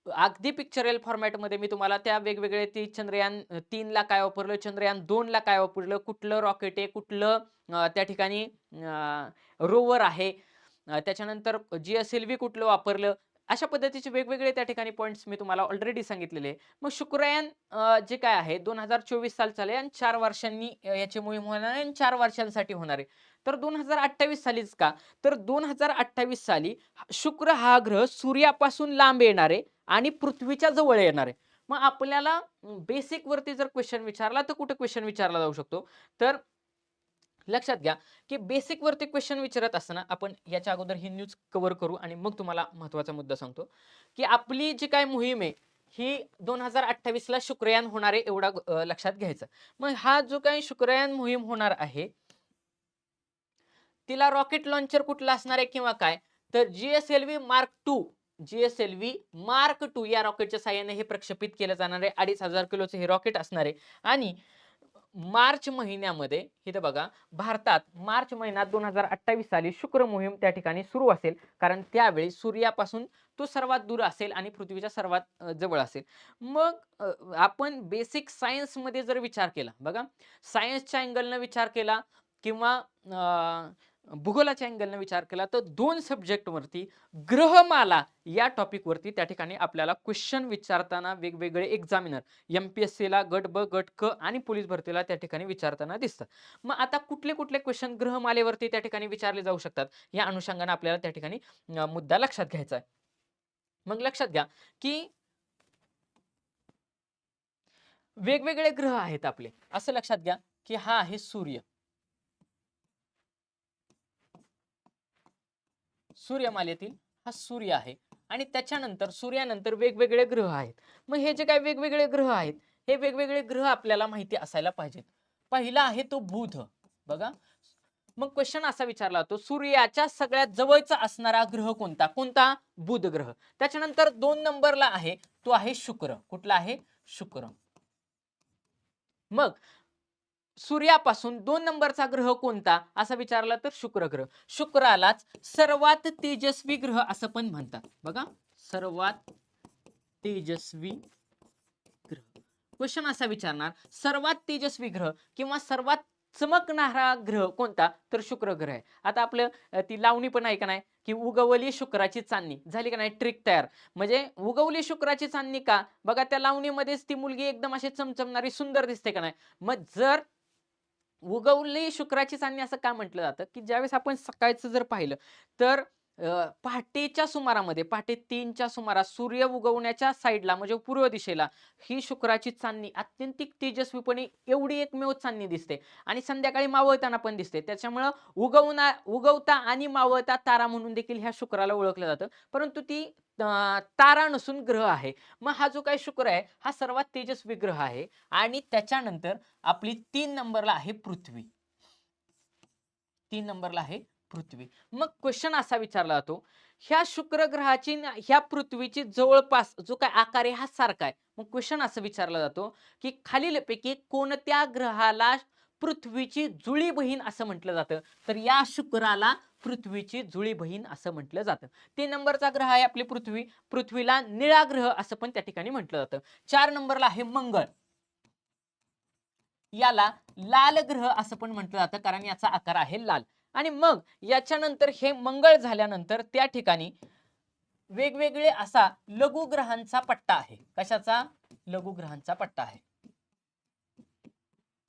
Speaker 1: अगदी पिक्चरल फॉर्मॅटमध्ये मी तुम्हाला त्या वेगवेगळे ती चंद्रयान 3 ला काय वापरलं, चंद्रयान 2 ला काय वापरलं, कुठलं रॉकेट आहे, कुठलं त्या ठिकाणी रोवर आहे, त्याच्यानंतर GSLV कुठलं वापरलं, अशा पद्धतीचे वेगवेगळे त्या ठिकाणी पॉइंट्स मी तुम्हाला ऑलरेडी सांगितलेले आहे. मग शुक्रयान जे काय आहे 2024 सालचं आहे आणि 4 वर्षांनी याची मोहीम होणार आहे आणि 4 वर्षांसाठी होणार आहे. तर 2028 सालीच का? तर 2028 साली शुक्र हा ग्रह सूर्यापासून लांब येणार आहे आणि पृथ्वीच्या जवळ येणार आहे. मग आपल्याला बेसिक वरती जर क्वेश्चन विचारला तर कुठे क्वेश्चन विचारला जाऊ शकतो? तर लक्षात घ्या की बेसिक वरती क्वेश्चन विचारत असताना आपण याच्या अगोदर ही न्यूज कव्हर करू आणि मग तुम्हाला महत्त्वाचा मुद्दा सांगतो की आपली जी काय मोहीम आहे ही 2028 ला शुक्रयान होणार आहे, एवढा लक्षात घ्यायचं. मग हा जो काही शुक्रयान मोहीम होणार आहे तिला रॉकेट लॉन्चर कुठला असणार आहे किंवा काय, तर GSLV मार्क 2, GSLV मार्क 2 या रॉकेटच्या साहाय्याने हे प्रक्षेपित केलं जाणार आहे. 2500 किलोचं हे रॉकेट असणार आहे. आणि मार्च महिन्यामध्ये इथं बघा, भारतात मार्च महिन्यात 2028 साली शुक्र मोहीम त्या ठिकाणी सुरू असेल, कारण त्यावेळी सूर्यापासून तो सर्वात दूर असेल आणि पृथ्वीच्या सर्वात जवळ असेल. मग आपण बेसिक सायन्समध्ये जर विचार केला, बघा, सायन्सच्या अँगलनं विचार केला किंवा भूगोलाच्या अँगलनं विचार केला, तर 2 सब्जेक्टवरती ग्रहमाला या टॉपिकवरती त्या ठिकाणी आपल्याला क्वेश्चन विचारताना वेगवेगळे एक्झामिनर MPSCला गट ब, गट क आणि पोलीस भरतीला त्या ठिकाणी विचारताना दिसतात. मग आता कुठले कुठले क्वेश्चन ग्रहमालेवरती त्या ठिकाणी विचारले जाऊ शकतात, या अनुषंगाने आपल्याला त्या ठिकाणी मुद्दा लक्षात घ्यायचा आहे. मग लक्षात घ्या की वेगवेगळे ग्रह आहेत आपले. असं लक्षात घ्या की हा आहे सूर्य. सूर्यमालेतील हा सूर्य आहे आणि त्याच्यानंतर सूर्यानंतर वेगवेगळे ग्रह आहेत. मग हे जे काही वेगवेगळे ग्रह आहेत, हे वेगवेगळे ग्रह आपल्याला माहिती असायला पाहिजेत. पहिला आहे तो बुध. बघा, मग क्वेश्चन असा विचारला जातो, सूर्याच्या सगळ्यात जवळचा असणारा ग्रह कोणता? कोणता? बुध ग्रह. त्याच्यानंतर 2 नंबरला आहे तो आहे शुक्र. कुठला आहे? शुक्र. मग सूर्यापासून 2 नंबरचा ग्रह कोणता असं विचारला तर शुक्र ग्रह. शुक्रालाच सर्वात तेजस्वी ग्रह असं पण म्हणतात. बघा, सर्वात तेजस्वी ग्रह. क्वेश्चन असा विचारणार, सर्वात तेजस्वी ग्रह किंवा सर्वात चमकणारा ग्रह कोणता? तर शुक्र ग्रह आहे. आता आपलं ती लावणी पण आहे का नाही, की उगवली शुक्राची चांदणी, झाली का नाही ट्रिक तयार. म्हणजे उगवली शुक्राची चांदणी का? बघा, त्या लावणीमध्येच ती मुलगी एकदम अशी चमचमणारी सुंदर दिसते का नाही. मग जर उगवली शुक्राची चांदणी असं का म्हटलं जातं, की ज्यावेळेस आपण सकाळचं जर पाहिलं तर पहाटेच्या सुमारामध्ये, पहाटे 3च्या सुमारास सूर्य उगवण्याच्या साईडला म्हणजे पूर्व दिशेला ही शुक्राची चांदणी अत्यंतिक तेजस्वीपणे एवढी एकमेव चांदणी दिसते आणि संध्याकाळी मावळताना पण दिसते. त्याच्यामुळं उगवता आणि मावळता तारा म्हणून देखील ह्या शुक्राला ओळखलं जातं. परंतु ती तारा नसून ग्रह आहे. मग हा जो काही शुक्र आहे हा सर्वात तेजस्वी ग्रह आहे. आणि त्याच्यानंतर आपली 3 नंबरला आहे पृथ्वी. 3 नंबरला आहे पृथ्वी. मग क्वेश्चन असा विचारला जातो, ह्या शुक्र ग्रहाची ह्या पृथ्वीची जवळपास जो काय आकार आहे हा सारखा आहे. मग क्वेश्चन असं विचारला जातो, की खालीलपैकी कोणत्या ग्रहाला पृथ्वीची जुळी बहीण असं म्हटलं जातं? तर या शुक्राला पृथ्वीची जुळी बहीण असं म्हटलं जातं. 3 नंबरचा ग्रह आहे आपली पृथ्वी. पृथ्वीला निळा ग्रह असं पण त्या ठिकाणी म्हटलं जातं. 4 नंबरला आहे मंगळ. याला लाल ग्रह असं पण म्हटलं जातं, कारण याचा आकार आहे लाल. आणि मग याच्यानंतर हे मंगळ झाल्यानंतर त्या ठिकाणी वेगवेगळे असा लघुग्रहांचा पट्टा आहे. कशाचा? लघुग्रहांचा पट्टा आहे.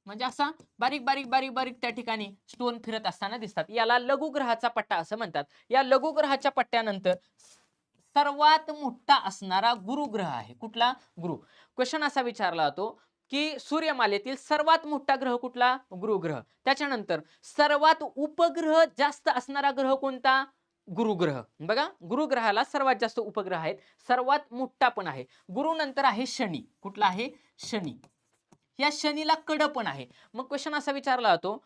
Speaker 1: म्हणजे असा बारीक बारीक बारीक बारीक त्या ठिकाणी स्टोन फिरत असताना दिसतात. याला लघुग्रहाचा पट्टा असं म्हणतात. या लघुग्रहाच्या पट्ट्यानंतर सर्वात मोठा असणारा गुरुग्रह आहे. कुठला? गुरु. क्वेश्चन असा विचारला जातो, की सूर्यमालेतील सर्वात मोठा ग्रह कुठला? गुरुग्रह. त्याच्यानंतर सर्वात उपग्रह जास्त असणारा ग्रह कोणता? गुरुग्रह. बघा, गुरुग्रहाला सर्वात जास्त उपग्रह आहेत, सर्वात मोठा पण आहे. गुरु नंतर आहे शनी. कुठला आहे? शनी. या शनीला कड पण आहे. मग क्वेश्चन असा विचारला जातो,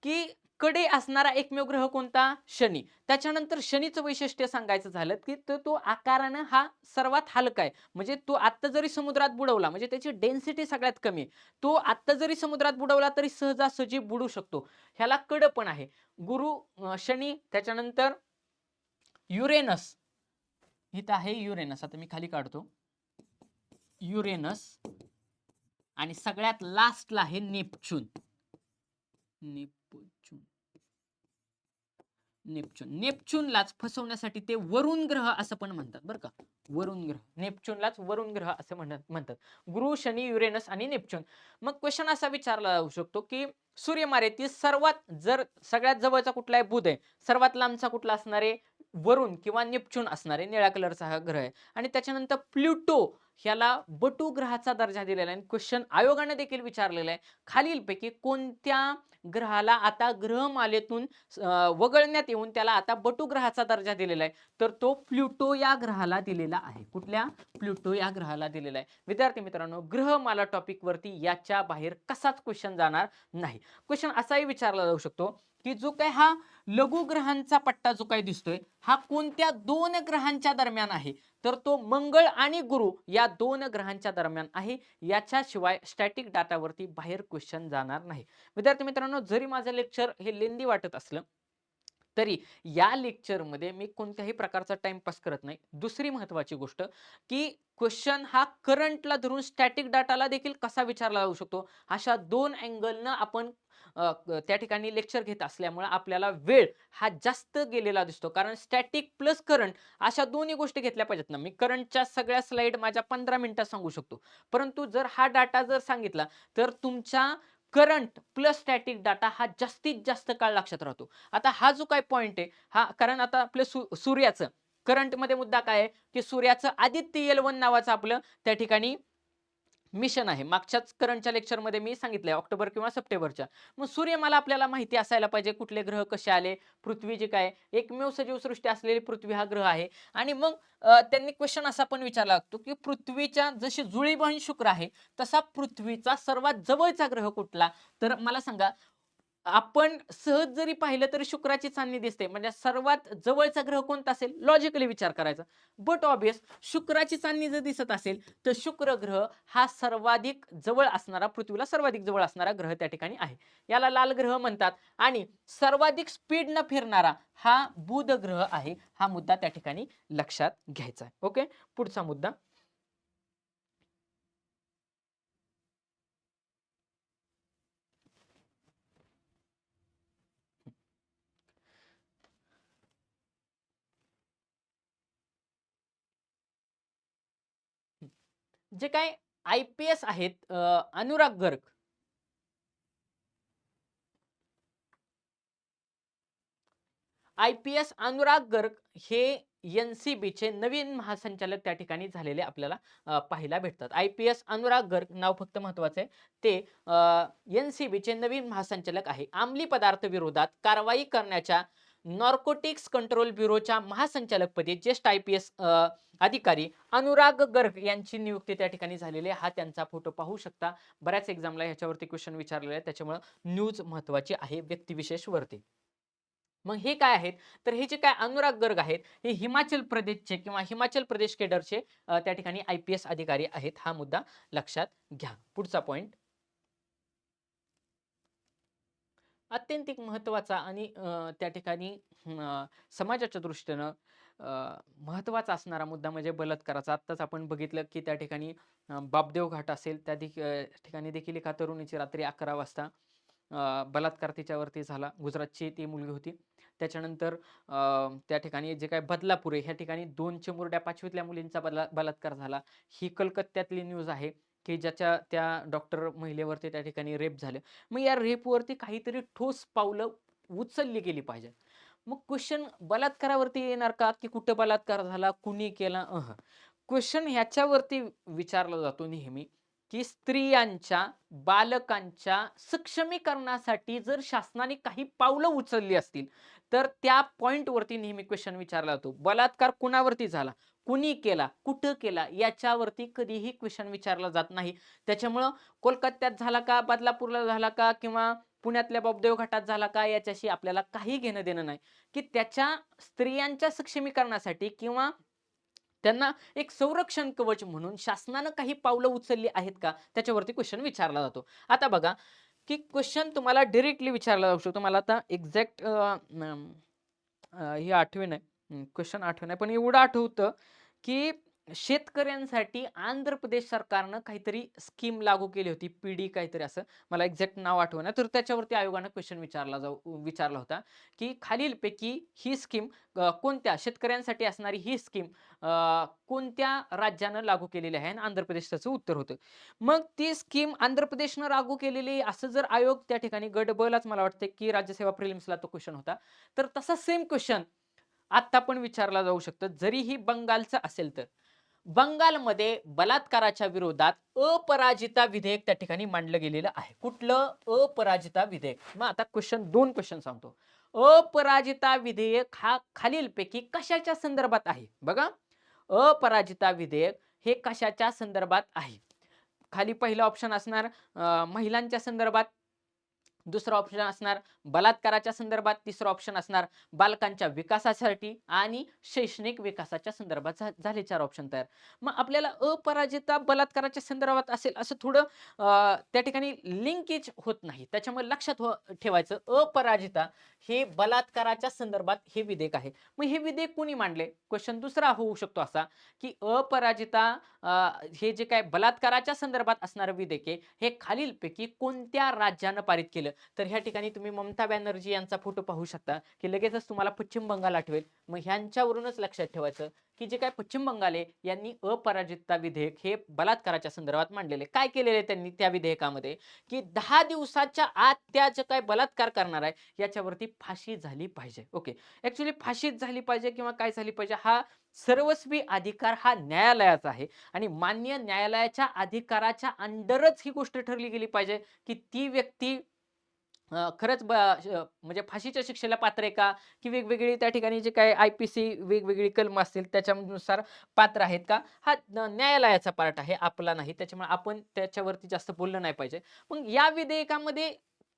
Speaker 1: की कडे असणारा एकमेव ग्रह कोणता? शनी. त्याच्यानंतर शनीचं वैशिष्ट्य सांगायचं झालं, की तो आकारानं हा सर्वात हलका आहे. म्हणजे तो आत्ता जरी समुद्रात बुडवला, म्हणजे त्याची डेन्सिटी सगळ्यात कमी आहे. तो आत्ता जरी समुद्रात बुडवला तरी सहजासहजी बुडू शकतो. ह्याला कड पण आहे. गुरु, शनी, त्याच्यानंतर युरेनस. इथं आहे युरेनस. आता मी खाली काढतो. युरेनस आणि सगळ्यात लास्टला आहे नेपच्यून. नेपच्यून. नेपच्यूनलाच फसवण्यासाठी ते वरुण ग्रह असं पण म्हणतात बरं का. वरुण ग्रह. नेपच्यूनलाच वरुण ग्रह असं म्हणतात. गुरु, शनी, युरेनस आणि नेपच्यून. मग क्वेश्चन असा विचारला जाऊ शकतो, की सूर्यमालेतील सर्वात जर सगळ्यात जवळचा कुठला आहे? बुध आहे. सर्वात लांबचा कुठला असणार आहे? वरुण किंवा नेपच्यून असणार आहे. निळ्या कलरचा हा ग्रह आहे. आणि त्याच्यानंतर प्लुटो ह्याला बटू ग्रहाचा दर्जा दिलेला आहे. क्वेश्चन आयोगाने देखील विचारलेला आहे, खालीलपैकी कोणत्या ग्रहाला आता ग्रहमालेतून वगळण्यात येऊन त्याला आता बटू ग्रहाचा दर्जा दिलेला आहे? तर तो प्लुटो या ग्रहाला दिलेला आहे. कुठल्या? प्लुटो या ग्रहाला दिलेला आहे. विद्यार्थी मित्रांनो, ग्रहमाला टॉपिक वरती याच्या बाहेर कसाच क्वेश्चन जाणार नाही. क्वेश्चन असाही विचारला जाऊ शकतो, की जो काय हा लघुग्रहांचा पट्टा जो काही दिसतोय हा कोणत्या दोन ग्रहांच्या दरम्यान आहे, तर तो मंगळ आणि गुरु या दोन ग्रहांच्या दरम्यान आहे. याच्याशिवाय स्टॅटिक डाटावरती बाहेर क्वेश्चन जाणार नाही. विद्यार्थी मित्रांनो, जरी माझं लेक्चर हे लेंदी वाटत असलं तरी या लेक्चरमध्ये मी कोणत्याही प्रकारचा टाइमपास करत नाही. दुसरी महत्वाची गोष्ट की क्वेश्चन हा करंटला धरून स्टॅटिक डाटाला देखील कसा विचारला जाऊ शकतो, अशा दोन अँगलनं आपण त्या ठिकाणी लेक्चर घेत असल्यामुळे आपल्याला वेळ हा जास्त गेलेला दिसतो. कारण स्टॅटिक प्लस करंट अशा दोन्ही गोष्टी घेतल्या पाहिजेत ना. मी करंटच्या सगळ्या स्लाइड माझ्या 15 मिनिटात सांगू शकतो. परंतु जर हा डाटा जर सांगितला तर तुमच्या करंट प्लस स्टॅटिक डाटा हा जास्तीत जास्त काळ लक्षात राहतो. आता हा जो काही पॉइंट आहे हा, कारण आता आपलं सूर्याचं करंटमध्ये मुद्दा काय आहे की सूर्याचं आदित्य L1 नावाचं आपलं त्या ठिकाणी मिशन आहे. मागच्याच करंटच्या लेक्चरमध्ये मी सांगितलंय ऑक्टोबर किंवा सप्टेंबरच्या. मग सूर्य मला आपल्याला माहिती असायला पाहिजे, कुठले ग्रह कसे आले, पृथ्वी जी काय एकमेव सजीव सृष्टी असलेली पृथ्वी हा ग्रह आहे. आणि मग त्यांनी क्वेश्चन असा पण विचारला लागतो की पृथ्वीच्या जशी जुळी बहीण शुक्र आहे तसा पृथ्वीचा सर्वात जवळचा ग्रह कुठला. तर मला सांगा, आपण सहज जरी पाहिलं तरी शुक्राची चांदणी दिसते, म्हणजे सर्वात जवळचा ग्रह कोणता असेल, लॉजिकली विचार करायचा. बट ऑब्वियस शुक्राची चांदणी जर दिसत असेल तर शुक्र ग्रह हा सर्वाधिक जवळ असणारा, पृथ्वीला सर्वाधिक जवळ असणारा ग्रह त्या ठिकाणी आहे. याला लाल ग्रह म्हणतात. आणि सर्वाधिक स्पीड न फिरणारा हा बुध ग्रह आहे. हा मुद्दा त्या ठिकाणी लक्षात घ्यायचा आहे. ओके, पुढचा मुद्दा. जे काय IPS आहेत, अनुराग गर्ग. IPS अनुराग गर्ग हे NCBचे नवीन महासंचालक त्या ठिकाणी झालेले आपल्याला पाहायला भेटतात. IPS अनुराग गर्ग नाव फक्त महत्वाचं आहे. ते NCBचे नवीन महासंचालक आहे. अंमली पदार्थ विरोधात कारवाई करण्याच्या नॉर्कोटिक्स कंट्रोल ब्युरोच्या महासंचालकपदी ज्येष्ठ IPS अधिकारी अनुराग गर्ग यांची नियुक्ती त्या ठिकाणी झालेली आहे. हा त्यांचा फोटो पाहू शकता. बऱ्याच एक्झामला ह्याच्यावरती क्वेश्चन विचारलेले आहेत, त्याच्यामुळे न्यूज महत्वाची आहे व्यक्तिविशेष वरती. मग हे काय आहेत, तर हे जे काय अनुराग गर्ग आहेत हे हिमाचल प्रदेशचे किंवा हिमाचल प्रदेश केडरचे त्या ठिकाणी IPS अधिकारी आहेत. हा मुद्दा लक्षात घ्या. पुढचा पॉइंट अत्यंतिक महत्वाचा आणि त्या ठिकाणी समाजाच्या दृष्टीनं महत्वाचा असणारा मुद्दा म्हणजे बलात्काराचा. आत्ताच आपण बघितलं की त्या ठिकाणी बापदेव घाट असेल त्या ठिकाणी देखील एका तरुणीची रात्री 11 वाजता बलात्कार तिच्यावरती झाला. गुजरातची ती मुलगी होती. त्याच्यानंतर त्या ठिकाणी जे काही बदलापूर आहे ह्या ठिकाणी 2 चिमुरड्या 5वीतल्या मुलींचा बलात्कार झाला. ही कलकत्त्यातली न्यूज आहे की ज्याच्या त्या डॉक्टर महिलेवरती त्या ठिकाणी रेप झाले. मग या रेपवरती काहीतरी ठोस पावलं उचलली गेली पाहिजेत. मग क्वेश्चन बलात्कारावरती येणार का, की कुठं बलात्कार झाला, कुणी केला? क्वेश्चन ह्याच्यावरती विचारला जातो नेहमी, की स्त्रियांच्या, बालकांच्या सक्षमीकरणासाठी जर शासनाने काही पावलं उचलली असतील, तर त्या पॉइंटवरती नेहमी क्वेश्चन विचारला जातो. बलात्कार कुणावरती झाला, कुणी केला, कुठं केला, याच्यावरती कधीही क्वेश्चन विचारला जात नाही. त्याच्यामुळं कोलकात्यात झाला का, बदलापूरला झाला का, किंवा पुण्यातल्या बापदेव घाटात झाला का, याच्याशी आपल्याला काही घेणं देणं नाही. की त्याच्या स्त्रियांच्या सक्षमीकरणासाठी किंवा त्यांना एक संरक्षण कवच म्हणून शासनानं काही पावलं उचलली आहेत का, त्याच्यावरती क्वेश्चन विचारला जातो. आता बघा की क्वेश्चन तुम्हाला डायरेक्टली विचारला जाऊ शकतो. मला आता एक्झॅक्ट हे आठवेना क्वेश्चन आठवेना, पण एवढं आठवतं की शेतकऱ्यांसाठी आंध्र प्रदेश सरकारनं काहीतरी स्कीम लागू केली होती, पीडी काहीतरी असं, मला एक्झॅक्ट नाव आठवेना. तर त्याच्यावरती आयोगानं क्वेश्चन विचारला होता की खालीलपैकी ही स्कीम कोणत्या शेतकऱ्यांसाठी असणारी ही स्कीम कोणत्या राज्यानं लागू केलेली आहे, आणि आंध्र प्रदेश त्याचं उत्तर होतं. मग ती स्कीम आंध्र प्रदेशनं लागू केलेली असं जर आयोग त्या ठिकाणी गट ब लाच मला वाटतं की राज्यसेवा प्रिलिम्सला तो क्वेश्चन होता, तर तसा सेम क्वेश्चन आता पण विचारला जाऊ शकतो. जरीही बंगालचं असेल तर बंगालमध्ये बलात्काराच्या विरोधात अपराजिता विधेयक त्या ठिकाणी मांडलं गेलेलं आहे. कुठलं? अपराजिता विधेयक. मग आता दोन क्वेश्चन सांगतो. अपराजिता विधेयक हा खालीलपैकी कशाच्या संदर्भात आहे? बघा, अपराजिता विधेयक हे कशाच्या संदर्भात आहे? खाली पहिला ऑप्शन असणार महिलांच्या संदर्भात, दुसरा ऑप्शन असणार बलात्काराच्या संदर्भात, तिसरा ऑप्शन असणार बालकांच्या विकासासाठी आणि शैक्षणिक विकासाच्या संदर्भात. झाले 4 ऑप्शन तयार. मग आपल्याला अपराजिता बलात्काराच्या संदर्भात असेल असं थोडं त्या ठिकाणी लिंकेज होत नाही. त्याच्यामुळे लक्षात ठेवायचं अपराजिता हे बलात्काराच्या संदर्भात हे विधेयक आहे. मग हे विधेयक कोणी मांडले? क्वेश्चन दुसरा होऊ शकतो असा, की अपराजिता हे जे काय बलात्काराच्या संदर्भात असणारं विधेयक आहे, हे खालीलपैकी कोणत्या राज्यानं पारित केलं? तर ह्या ठिकाणी तुम्ही ममता बॅनर्जी यांचा फोटो पाहू शकता, की लगेचच तुम्हाला पश्चिम बंगाल आठवेल. मग ह्यांच्यावरूनच लक्षात ठेवायचं, की जे काय पश्चिम बंगाल आहे, यांनी अपराजिता विधेयक हे बलात्काराच्या संदर्भात मांडलेले. काय केलेलं आहे त्यांनी त्या विधेयकामध्ये, की 10 दिवसाच्या आत त्या जे काही बलात्कार करणार आहे, याच्यावरती फाशी झाली पाहिजे. ओके. ॲक्चुअली फाशीच झाली पाहिजे किंवा काय झाली पाहिजे, हा सर्वस्वी अधिकार हा न्यायालयाचा आहे आणि मान्य न्यायालयाच्या अधिकाराच्या अंडरच ही गोष्ट ठरली गेली पाहिजे, की ती व्यक्ती खरंच म्हणजे फाशीच्या शिक्षेला पात्र आहे का? की वेगवेगळी त्या ठिकाणी जे काही आय-पी-सी वेगवेगळी कलम असतील त्याच्यानुसार पात्र आहेत का? हा न्यायालयाचा पार्ट आहे, आपला नाही. त्याच्यामुळे आपण त्याच्यावरती जास्त बोललं नाही पाहिजे. मग या विधेयकामध्ये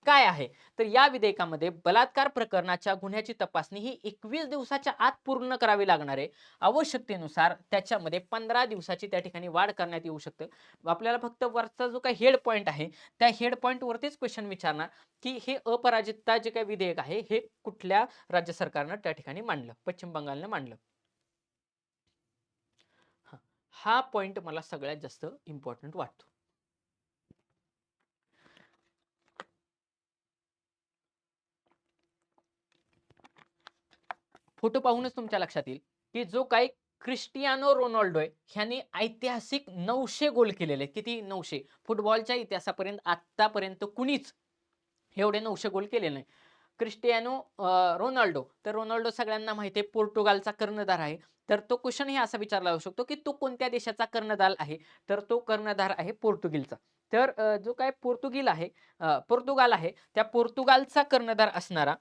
Speaker 1: काय आहे? तर या विधेयकामध्ये बलात्कार प्रकरणाच्या गुन्ह्याची तपासणी ही 21 दिवसाच्या आत पूर्ण करावी लागणार आहे. आवश्यकतेनुसार त्याच्यामध्ये 15 दिवसाची त्या ठिकाणी वाढ करण्यात येऊ शकते. आपल्याला फक्त वरचा जो काही हेड पॉइंट आहे, त्या हेड पॉइंटवरतीच क्वेशन विचारणार, की हे अपराजितता जे काही विधेयक आहे, हे कुठल्या राज्य सरकारनं त्या ठिकाणी मांडलं? पश्चिम बंगालनं मांडलं. हां. हा पॉइंट मला सगळ्यात जास्त इम्पोर्टंट वाटतो. फोटो पाहूनच तुमच्या लक्षात येईल, की जो काही क्रिस्टियानो रोनाल्डो आहे, ह्याने ऐतिहासिक 900 गोल केलेले आहेत. किती? 900. फुटबॉलच्या इतिहासापर्यंत आत्तापर्यंत कुणीच एवढे 900 गोल केले नाही. Cristiano Ronaldo. तर रोनाल्डो सगळ्यांना माहिती आहे पोर्तुगालचा कर्णधार आहे. तर तो क्वेशनही असा विचारला जाऊ शकतो, की तो कोणत्या देशाचा कर्णधार आहे? तर तो कर्णधार आहे पोर्तुगीलचा. तर जो काही पोर्तुगाल आहे, त्या पोर्तुगालचा कर्णधार असणारा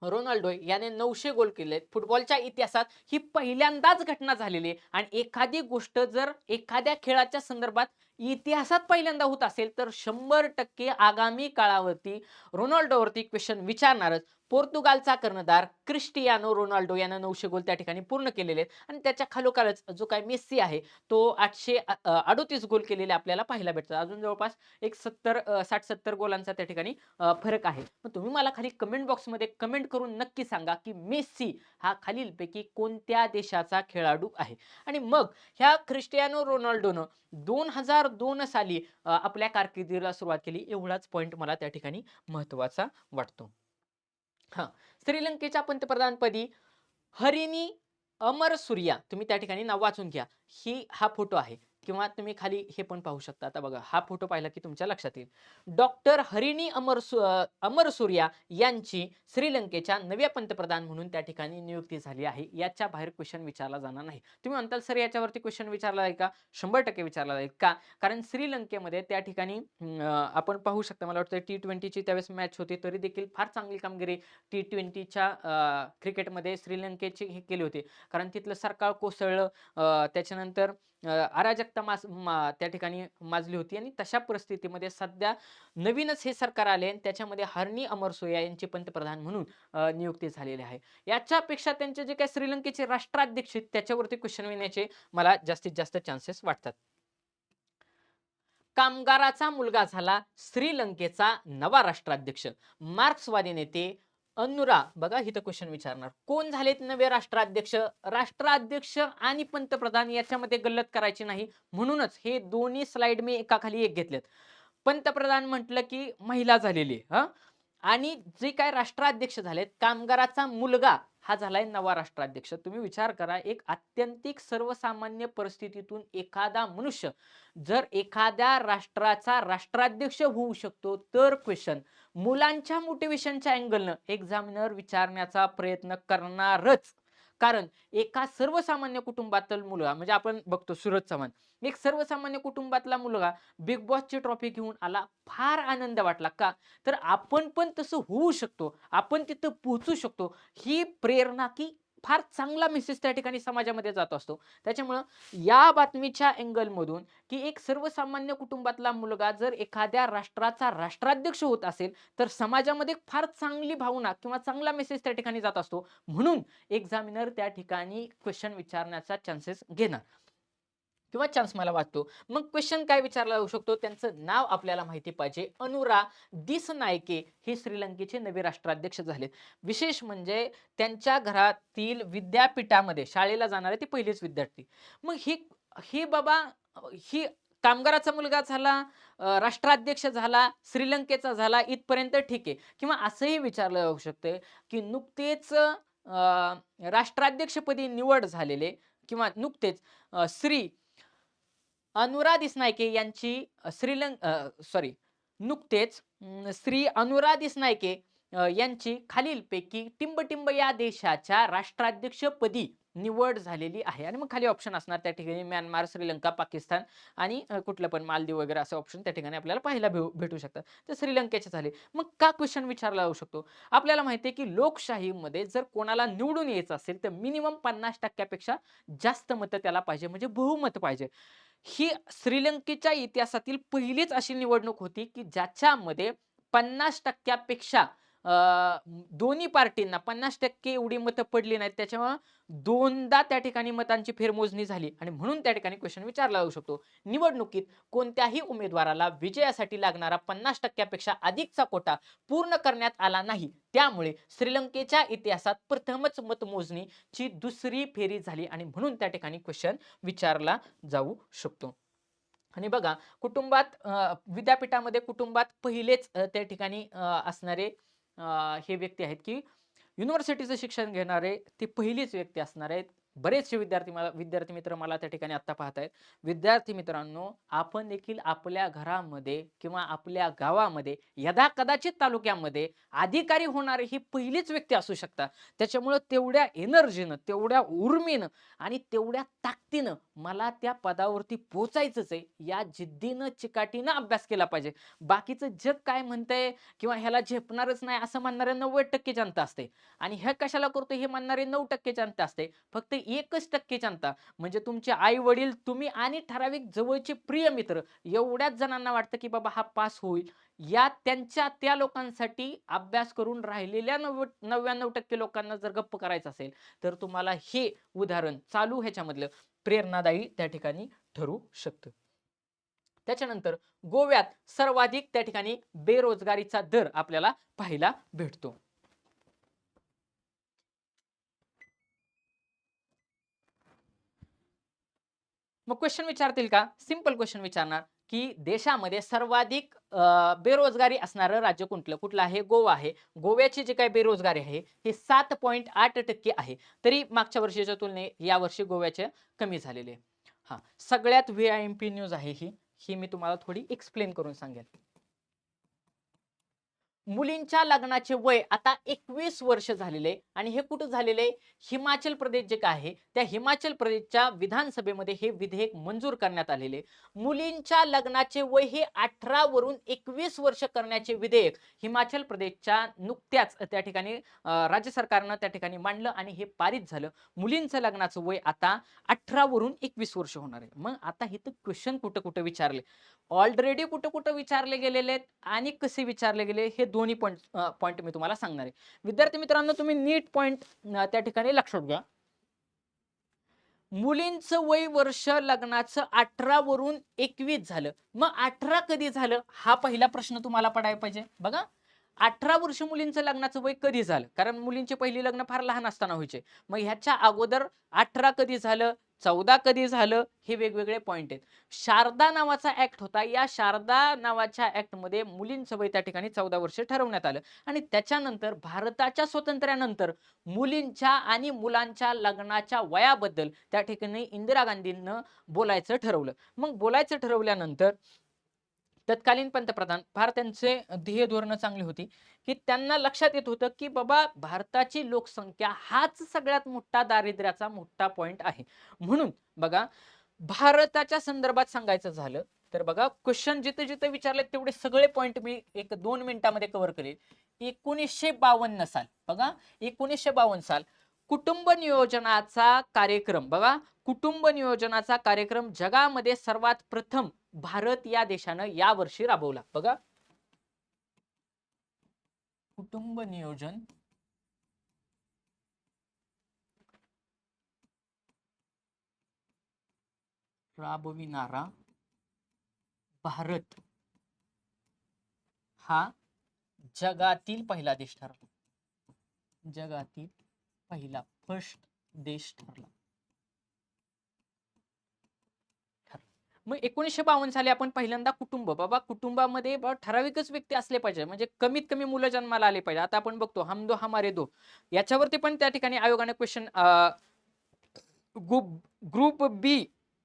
Speaker 1: रोनाल्डो याने 900 गोल केलेत. फुटबॉलच्या इतिहासात ही पहिल्यांदाच घटना झालेली आहे आणि एखादी गोष्ट जर एखाद्या खेळाच्या संदर्भात इतिहासात पहिल्यांदा होत असेल, तर 100% आगामी काळावरती रोनाल्डोवरती क्वेशन विचारणारच. पोर्तुगालचा कर्णधार क्रिस्टियानो रोनाल्डो यानं 900 गोल त्या ठिकाणी पूर्ण केलेले आहेत आणि त्याच्या खालोखालच जो काही मेस्सी आहे, तो 838 गोल केलेले आपल्याला पाहायला भेटतात. अजून जवळपास एक 60-70 गोलांचा त्या ठिकाणी फरक आहे. मग तुम्ही मला खाली कमेंट बॉक्समध्ये कमेंट करून नक्की सांगा, की मेस्सी हा खालीलपैकी कोणत्या देशाचा खेळाडू आहे? आणि मग ह्या क्रिस्टियानो रोनाल्डोनं 2002 साली आपल्या कारकिर्दीला सुरुवात केली. एवढाच पॉइंट मला त्या ठिकाणी महत्त्वाचा वाटतो. हां, श्रीलंकेच्या पंतप्रधानपदी हरिणी अमरसूरिया तुम्ही त्या ठिकाणी नाव वाचून घ्या. हा फोटो आहे किंवा तुम्ही खाली हे पण पाहू शकता. आता बघा हा फोटो पाहिला की तुमच्या लक्षात येईल. डॉक्टर हरिणी अमरसूरिया यांची श्रीलंकेच्या नव्या पंतप्रधान म्हणून त्या ठिकाणी नियुक्ती झाली आहे. याच्या बाहेर क्वेशन विचारला जाणार नाही. तुम्ही म्हणताल सर याच्यावरती क्वेशन विचारला आहे का? 100% विचारला जाईल. का? कारण श्रीलंकेमध्ये त्या ठिकाणी आपण पाहू शकता मला वाटतं T20ची त्यावेळेस मॅच होती तरी देखील फार चांगली कामगिरी T20च्या क्रिकेटमध्ये श्रीलंकेची हे केली होती. कारण तिथलं सरकार कोसळलं. त्याच्यानंतर अराजकता त्या ठिकाणी माजली होती आणि तशा परिस्थितीमध्ये सध्या नवीनच हे सरकार आले आणि त्याच्यामध्ये हरणी अमरसोया यांची पंतप्रधान म्हणून नियुक्ती झालेली आहे. याच्यापेक्षा त्यांचे जे काही श्रीलंकेचे राष्ट्राध्यक्ष आहेत त्याच्यावरती क्वेशन येण्याचे मला जास्तीत जास्त चान्सेस वाटतात. कामगाराचा मुलगा झाला श्रीलंकेचा नवा राष्ट्राध्यक्ष. मार्क्सवादी नेते अनुरा बघा इथं क्वेश्चन विचारणार. कोण झालेत नवे राष्ट्राध्यक्ष? राष्ट्राध्यक्ष आणि पंतप्रधान याच्यामध्ये गल्लत करायची नाही. म्हणूनच हे दोन्ही स्लाइड मी एकाखाली एक घेतलेत. पंतप्रधान म्हटलं की महिला झालेली आहे. आणि जे काही राष्ट्राध्यक्ष झालेत, कामगाराचा मुलगा हा झालाय नवा राष्ट्राध्यक्ष. तुम्ही विचार करा, एक आत्यंतिक सर्वसामान्य परिस्थितीतून एखादा मनुष्य जर एखाद्या राष्ट्राचा राष्ट्राध्यक्ष होऊ शकतो, तर क्वेशन मुलांच्या मोटिव्हेशनच्या अँगलनं एक्झामिनर विचारण्याचा प्रयत्न करणारच. कारण एका सर्वसामान्य कुटुंबातील मुलगा म्हणजे आपण बघतो सूरज चव्हाण, एक सर्वसामान्य कुटुंबातला मुलगा बिग बॉसची ट्रॉफी घेऊन आला. फार आनंद वाटला. का? तर आपण पण तसं होऊ शकतो. आपण तिथं पोहोचू शकतो. ही प्रेरणा की फार चांगला मेसेज त्या ठिकाणी समाजामध्ये जात असतो. त्याच्यामुळं या बातमीच्या अँगलमधून की एक सर्वसामान्य कुटुंबातला मुलगा जर एखाद्या राष्ट्राचा राष्ट्राध्यक्ष होत असेल, तर समाजामध्ये फार चांगली भावना किंवा चांगला मेसेज त्या ठिकाणी जात असतो. म्हणून एक्झामिनर त्या ठिकाणी क्वेशन विचारण्याचा चान्सेस घेणार किंवा चान्स मला वाटतो. मग क्वेश्चन काय विचारला जाऊ शकतो? त्यांचं नाव आपल्याला माहिती पाहिजे. अनुरा दिसनायके हे श्रीलंकेचे नवे राष्ट्राध्यक्ष झालेत. विशेष म्हणजे त्यांच्या घरातील विद्यापीठामध्ये शाळेला जाणारे ते पहिलेच विद्यार्थी. मग हे हे बाबा ही कामगाराचा मुलगा झाला, राष्ट्राध्यक्ष झाला, श्रीलंकेचा झाला इथपर्यंत ठीक आहे. किंवा असंही विचारलं जाऊ शकतं, की नुकतेच राष्ट्राध्यक्षपदी निवड झालेले किंवा नुकतेच श्री अनुरा दिसनायके यांची सॉरी नुकतेच श्री अनुरा दिसनायके यांची खालीलपैकी टिंबटिंब या देशाच्या राष्ट्राध्यक्षपदी निवड झालेली आहे. आणि मग खाली ऑप्शन असणार त्या ठिकाणी म्यानमार, श्रीलंका, पाकिस्तान आणि कुठलं पण मालदीव वगैरे असे ऑप्शन त्या ठिकाणी आपल्याला पाहायला भेटू शकतात. ते श्रीलंकेचे झाले. मग का क्वेश्चन विचारला जाऊ शकतो? आपल्याला माहिती आहे की लोकशाहीमध्ये जर कोणाला निवडून यायचं असेल तर मिनिमम 50% पेक्षा जास्त मतं त्याला पाहिजे, म्हणजे बहुमत पाहिजे. ही श्रीलंकेच्या इतिहासातील पहिलीच अशी निवडणूक होती की ज्याच्यामध्ये 50% पेक्षा दोन्ही पार्टींना 50% एवढी मतं पडली नाहीत. त्याच्यामुळे दोनदा त्या ठिकाणी मतांची फेरमोजणी झाली आणि म्हणून त्या ठिकाणी क्वेश्चन विचारला जाऊ शकतो. निवडणुकीत कोणत्याही उमेदवाराला विजयासाठी लागणारा 50% पेक्षा अधिकचा कोटा पूर्ण करण्यात आला नाही. त्यामुळे श्रीलंकेच्या इतिहासात प्रथमच मतमोजणीची दुसरी फेरी झाली आणि म्हणून त्या ठिकाणी क्वेश्चन विचारला जाऊ शकतो. आणि बघा कुटुंबात विद्यापीठामध्ये कुटुंबात पहिलेच त्या ठिकाणी असणारे हे व्यक्ती आहेत की युनिव्हर्सिटीचं शिक्षण घेणारे ते पहिलीच व्यक्ती असणार आहेत. बरेचसे विद्यार्थी मित्र मला त्या ठिकाणी आता पाहतायत. विद्यार्थी मित्रांनो, आपण देखील आपल्या घरामध्ये किंवा आपल्या गावामध्ये यदाकदाचित तालुक्यामध्ये अधिकारी होणारे ही पहिलीच व्यक्ती असू शकतात. त्याच्यामुळं तेवढ्या एनर्जीनं, तेवढ्या उर्मीनं आणि तेवढ्या ताकदीनं मला त्या पदावरती पोहोचायचंच आहे, या जिद्दीनं, चिकाटीनं अभ्यास केला पाहिजे. बाकीचं जग काय म्हणतंय किंवा ह्याला झेपणारच नाही असं म्हणणारे 90% जनता असते आणि हे कशाला करतो हे म्हणणारे 9% जनता असते. फक्त 1% जनता म्हणजे तुमचे आई वडील, तुम्ही आणि ठराविक जवळचे प्रिय मित्र एवढ्याच जणांना वाटतं की बाबा हा पास होईल. या त्यांच्या त्या लोकांसाठी अभ्यास करून राहिलेल्या 99% लोकांना जर गप्प करायचं असेल तर तुम्हाला हे उदाहरण चालू ह्याच्यामधलं प्रेरणादायी त्या ठिकाणी ठरू शकतं. त्याच्यानंतर गोव्यात सर्वाधिक त्या ठिकाणी बेरोजगारीचा दर आपल्याला पाहायला भेटतो. मग क्वेश्चन विचारतील का? सिंपल क्वेश्चन विचारणार की देशामध्ये सर्वाधिक बेरोजगारी असणारं राज्य कुठलं आहे? गोवा आहे. गोव्याची जी काही बेरोजगारी आहे ही 7.8% आहे. तरी मागच्या वर्षीच्या तुलनेत यावर्षी गोव्याचे कमी झालेले आहे. हा सगळ्यात VIMP न्यूज आहे ही मी तुम्हाला थोडी एक्सप्लेन करून सांगेल. मुलींच्या लग्नाचे वय आता 21 वर्ष झालेले आणि हे कुठं झालेले? हिमाचल प्रदेश जे काय आहे त्या हिमाचल प्रदेशच्या विधानसभेमध्ये हे विधेयक मंजूर करण्यात आलेले. मुलींच्या लग्नाचे वय हे 18 वरून 21 वर्ष करण्याचे विधेयक हिमाचल प्रदेशच्या नुकत्याच त्या ठिकाणी राज्य सरकारनं त्या ठिकाणी मांडलं आणि हे पारित झालं. मुलींचं लग्नाचं वय आता 18 वरून 21 वर्ष होणार आहे. मग आता हे तर क्वेश्चन कुठं कुठं विचारले, ऑलरेडी कुठं कुठं विचारले गेलेले आहेत आणि कसे विचारले गेले हे दोन्ही पॉइंट मी तुम्हाला सांगणार आहे. विद्यार्थी मित्रांनो, तुम्ही नीट पॉइंट त्या ठिकाणी लक्षात घ्या. मुलींचं वय वर्ष लग्नाचं 18 वरून 21 झालं. मग 18 कधी झालं हा पहिला प्रश्न तुम्हाला पडायला पाहिजे. बघा 18 वर्ष मुलींचं लग्नाचं वय कधी झालं? कारण मुलींचे पहिली लग्न फार लहान असताना व्हायचे. मग ह्याच्या अगोदर 18 कधी झालं, 14 कधी झालं, हे वेगवेगळे पॉइंट आहेत. शारदा नावाचा ऍक्ट होता. या शारदा नावाच्या ऍक्ट मध्ये मुलींचं वय त्या ठिकाणी 14 वर्ष ठरवण्यात आलं आणि त्याच्यानंतर भारताच्या स्वातंत्र्यानंतर मुलींच्या आणि मुलांच्या लग्नाच्या वयाबद्दल त्या ठिकाणी इंदिरा गांधींना बोलायचं ठरवलं. मग बोलायचं ठरवल्यानंतर तत्कालीन पंतप्रधान फार त्यांचे ध्येय धोरणं चांगली होती की त्यांना लक्षात येत होतं की बाबा भारताची लोकसंख्या हाच सगळ्यात मोठा दारिद्र्याचा मोठा पॉइंट आहे. म्हणून बघा भारताच्या संदर्भात सांगायचं झालं तर बघा क्वेश्चन जिथे जिथे विचारले तेवढे सगळे पॉइंट मी 1-2 मिनिटांमध्ये कव्हर करेल. 1952 साल, बघा 1952 साल कुटुंब नियोजनाचा कार्यक्रम बघा, कुटुंब नियोजनाचा कार्यक्रम जगामध्ये सर्वात प्रथम भारत या देशानं या वर्षी राबवला. बघा, कुटुंब नियोजन राबविणारा भारत हा जगातील पहिला देश ठरला. जगातील पहिला फर्स्ट देश ठरला. मग 1952 साली आपण पहिल्यांदा कुटुंब, बाबा कुटुंबामध्ये ठराविकच व्यक्ती असले पाहिजे, म्हणजे कमीत कमी मुलं जन्माला आले पाहिजे. आता आपण बघतो हम दो हमारे दो, याच्यावरती पण त्या ठिकाणी आयोगाने क्वेश्चन ग्रुप बी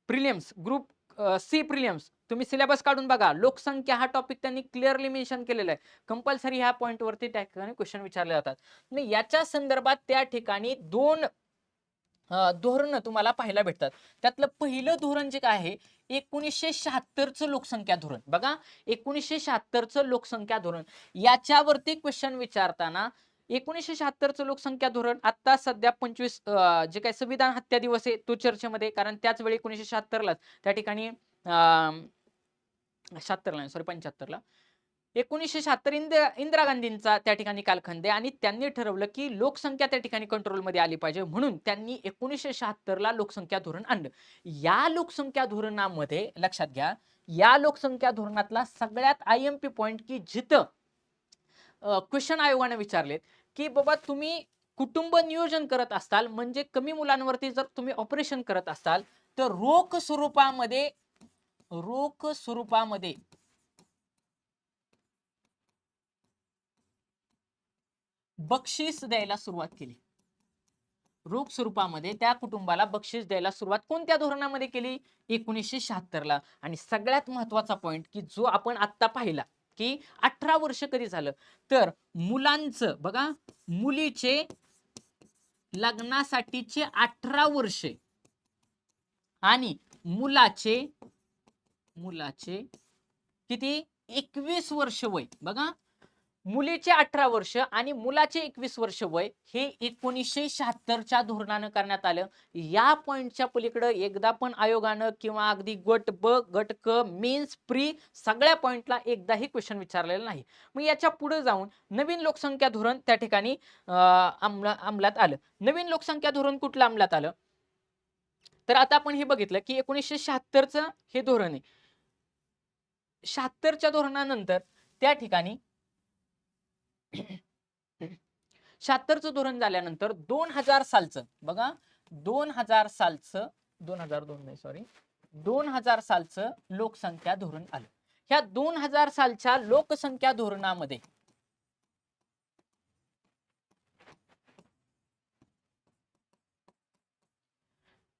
Speaker 1: प्रिलिम्स, ग्रुप सी प्रिलिम्स, तुम्ही सिलेबस काढून बघा, लोकसंख्या हा टॉपिक त्यांनी क्लिअरली मेन्शन केलेला आहे. कंपल्सरी ह्या पॉइंट वरती त्या ठिकाणी क्वेश्चन विचारले जातात. आणि याच्या संदर्भात त्या ठिकाणी दोन धोरण तुम्हाला पाहायला भेटतात. त्यातलं पहिलं धोरण जे काय आहे, 1976चं लोकसंख्या धोरण. बघा, 1976चं लोकसंख्या धोरण, याच्यावरती क्वेश्चन विचारताना 1976चं लोकसंख्या धोरण आता सध्या 25 जे काही संविधान हत्या दिवस आहे तो चर्चेमध्ये, कारण त्याच वेळी 1976लाच त्या ठिकाणी 76ला सॉरी 75ला 1976 इंदिरा गांधींचा त्या ठिकाणी कालखंड आहे आणि त्यांनी ठरवलं की लोकसंख्या त्या ठिकाणी कंट्रोलमध्ये आली पाहिजे, म्हणून त्यांनी 1976ला लोकसंख्या धोरण आणलं. या लोकसंख्या धोरणामध्ये लक्षात घ्या, या लोकसंख्या धोरणातला सगळ्यात आयएमपी पॉइंट की जिथं क्वेश्चन आयोगाने विचारलेत की बाबा तुम्ही कुटुंब नियोजन करत असताल, म्हणजे कमी मुलांवरती जर तुम्ही ऑपरेशन करत असाल तर रोख स्वरूपामध्ये बक्षीस द्यायला सुरुवात केली. रोख स्वरूपामध्ये त्या कुटुंबाला बक्षीस द्यायला सुरुवात कोणत्या धोरणामध्ये केली? 1976ला. आणि सगळ्यात महत्वाचा पॉइंट की जो आपण आता पाहिला की 18 वर्ष कधी झालं, तर मुलांचं बघा, मुलीचे लग्नासाठीचे 18 वर्षे आणि मुलाचे किती 21 वर्ष वय. बघा, मुलीचे 18 वर्ष आणि मुलाचे 21 वर्ष वय हे 1976च्या धोरणानं करण्यात आलं. या पॉइंटच्या पलीकडे एकदा पण आयोगानं किंवा अगदी गट ब गट क मेन्स प्री सगळ्या पॉइंटला एकदाही क्वेश्चन विचारलेला नाही. मग याच्या पुढे जाऊन नवीन लोकसंख्या धोरण त्या ठिकाणी अंमलात आलं. नवीन लोकसंख्या धोरण कुठलं अंमलात आलं, तर आता आपण हे बघितलं की 1976चं हे धोरण आहे. 76च्या धोरणानंतर त्या ठिकाणी 76चं धोरण झाल्यानंतर 2000 सालचं बघा, 2000 सालचं लोकसंख्या धोरण आलं. ह्या 2000 सालच्या लोकसंख्या धोरणामध्ये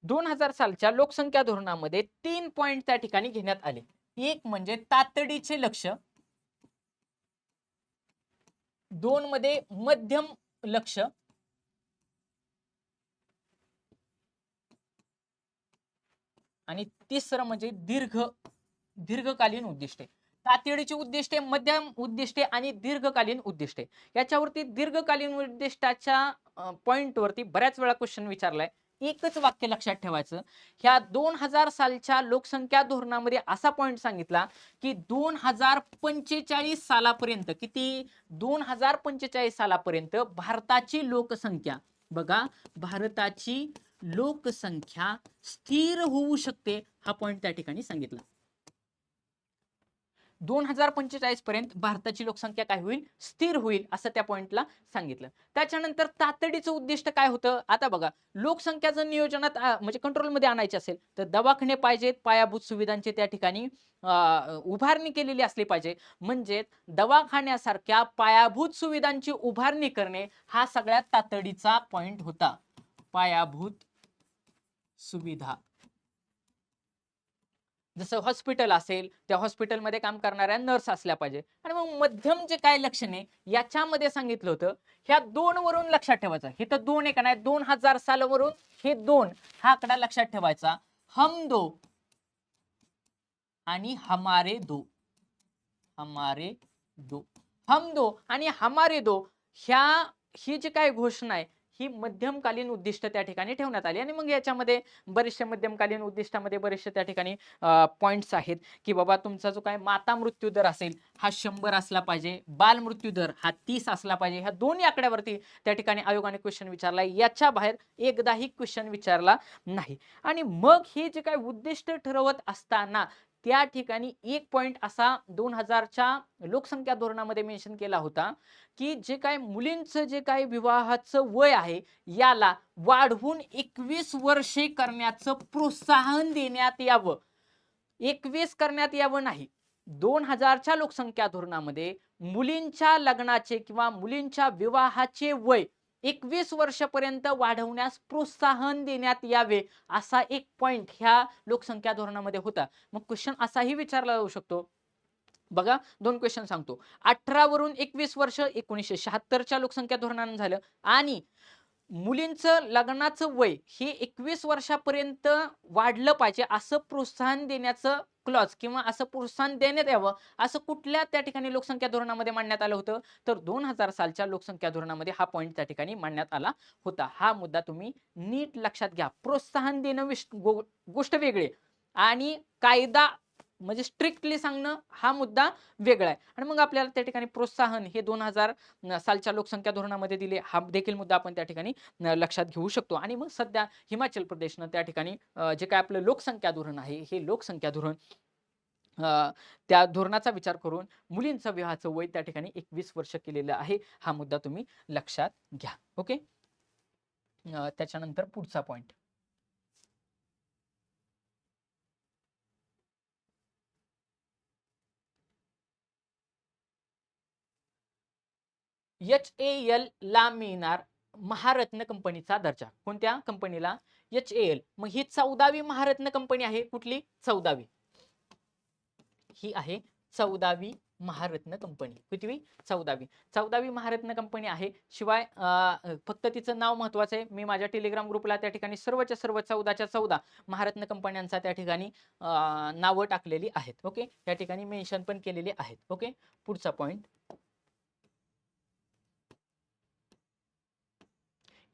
Speaker 1: 2000 सालच्या लोकसंख्या धोरणामध्ये 3 पॉइंट त्या ठिकाणी घेण्यात आले. एक म्हणजे तातडीचे लक्ष्य, 2 मध्ये मध्यम लक्ष्य आणि तिसरं म्हणजे दीर्घकालीन उद्दिष्टे. तातडीची उद्दिष्टे, मध्यम उद्दिष्टे आणि दीर्घकालीन उद्दिष्टे. याच्यावरती दीर्घकालीन उद्दिष्टाच्या पॉइंट वरती बऱ्याच वेळा क्वेश्चन विचारलाय. एकच वाक्य लक्षात ठेवायचं, ह्या 2000 सालच्या लोकसंख्या धोरणामध्ये असा पॉइंट सांगितला की 2045 सालापर्यंत किती, 2045 सालापर्यंत भारताची लोकसंख्या, बघा, भारताची लोकसंख्या स्थिर होऊ शकते, हा पॉइंट त्या ठिकाणी सांगितला. 2045 पर्यंत भारताची लोकसंख्या काय होईल, स्थिर होईल, असं त्या पॉइंटला सांगितलं. त्याच्यानंतर तातडीचं उद्दिष्ट काय होतं, आता बघा, लोकसंख्या जर नियोजनात म्हणजे कंट्रोलमध्ये आणायची असेल तर दवाखाने पाहिजेत, पायाभूत सुविधांची त्या ठिकाणी उभारणी केलेली असली पाहिजे. म्हणजे दवाखान्यासारख्या पायाभूत सुविधांची उभारणी करणे हा सगळ्यात तातडीचा पॉइंट होता. पायाभूत सुविधा, जसं हॉस्पिटल असेल त्या हॉस्पिटलमध्ये काम करणाऱ्या नर्स असल्या पाहिजे. आणि मग मध्यम जे काय लक्षणे याच्यामध्ये सांगितलं होतं, ह्या 2 वरून लक्षात ठेवायचं. हे तर 2 आहे का नाही, 2000 सालावरून हे 2 हा आकडा लक्षात ठेवायचा. हम दो आणि हमारे दो, हम दो आणि हमारे दो, ही जी काय घोषणा आहे ही मध्यमकालीन उद्दिष्ट त्या ठिकाणी ठेवण्यात आली आणि मग याच्यामध्ये बरेचसे मध्यमकालीन उद्दिष्टामध्ये बरेचसे त्या ठिकाणी पॉइंट्स आहेत, की बाबा तुमचा जो काय माता मृत्यू दर असेल हा 100 असला पाहिजे, बाल मृत्यू दर हा 30 असला पाहिजे. ह्या दोन्ही आकड्यावरती त्या ठिकाणी आयोगाने क्वेश्चन विचारला, याच्या बाहेर एकदाही क्वेश्चन विचारला नाही. आणि मग हे जे काही उद्दिष्ट ठरवत असताना त्या ठिकाणी एक पॉइंट असा 2000च्या लोकसंख्या धोरणामध्ये मेन्शन केला होता, की जे काय मुलींचं जे काय विवाहाचं वय आहे याला वाढवून 21 वर्षे करण्याचं प्रोत्साहन देण्यात यावं. 21 करण्यात यावं नाही. 2000च्या लोकसंख्या धोरणामध्ये मुलींच्या लग्नाचे किंवा मुलींच्या विवाहाचे वय 21 वर्षापर्यंत वाढवण्यास प्रोत्साहन देण्यात यावे असा एक पॉइंट ह्या लोकसंख्या धोरणामध्ये होता. मग क्वेश्चन असाही विचारला जाऊ शकतो. बघा 2 क्वेश्चन सांगतो. 18 वरून 21 वर्ष 1976च्या लोकसंख्या धोरणानं झालं आणि मुलींचं लग्नाचं वय हे 21 वर्षापर्यंत वाढलं पाहिजे असं प्रोत्साहन देण्याचं क्लॉज किंवा असं प्रोत्साहन देण्यात यावं असं कुठल्या त्या ठिकाणी लोकसंख्या धोरणामध्ये मांडण्यात आलं होतं, तर 2000 सालच्या लोकसंख्या धोरणामध्ये हा पॉइंट त्या ठिकाणी मांडण्यात आला होता. हा मुद्दा तुम्ही नीट लक्षात घ्या. प्रोत्साहन देणं गोष्ट वेगळी आहे आणि कायदा म्हणजे स्ट्रिक्टली सांगणं हा मुद्दा वेगळा आहे. आणि मग आपल्याला त्या ठिकाणी प्रोत्साहन हे 2000 सालच्या लोकसंख्या धोरणामध्ये दिले, हा देखील मुद्दा आपण त्या ठिकाणी लक्षात घेऊ शकतो. आणि मग सध्या हिमाचल प्रदेशनं त्या ठिकाणी जे काय आपलं लोकसंख्या धोरण आहे, हे लोकसंख्या धोरण त्या धोरणाचा विचार करून मुलींचं विवाहाचं वय त्या ठिकाणी 21 वर्ष केलेलं आहे. हा मुद्दा तुम्ही लक्षात घ्या. ओके. त्याच्यानंतर पुढचा पॉइंट. HAL ला मिळणार महारत्न कंपनीचा दर्जा. कोणत्या कंपनीला? HAL. मग ही 14वी महारत्न कंपनी आहे. कुठली? 14वी. ही आहे 14वी महारत्न कंपनी. कितवी? 14वी. 14वी महारत्न कंपनी आहे. शिवाय फक्त तिचं नाव महत्वाचं आहे. मी माझ्या टेलिग्राम ग्रुपला त्या ठिकाणी सर्वच्या सर्व 14च्या 14 महारत्न कंपन्यांचा त्या ठिकाणी नावं टाकलेली आहेत. ओके. त्या ठिकाणी मेन्शन पण केलेली आहेत. ओके. पुढचा पॉइंट.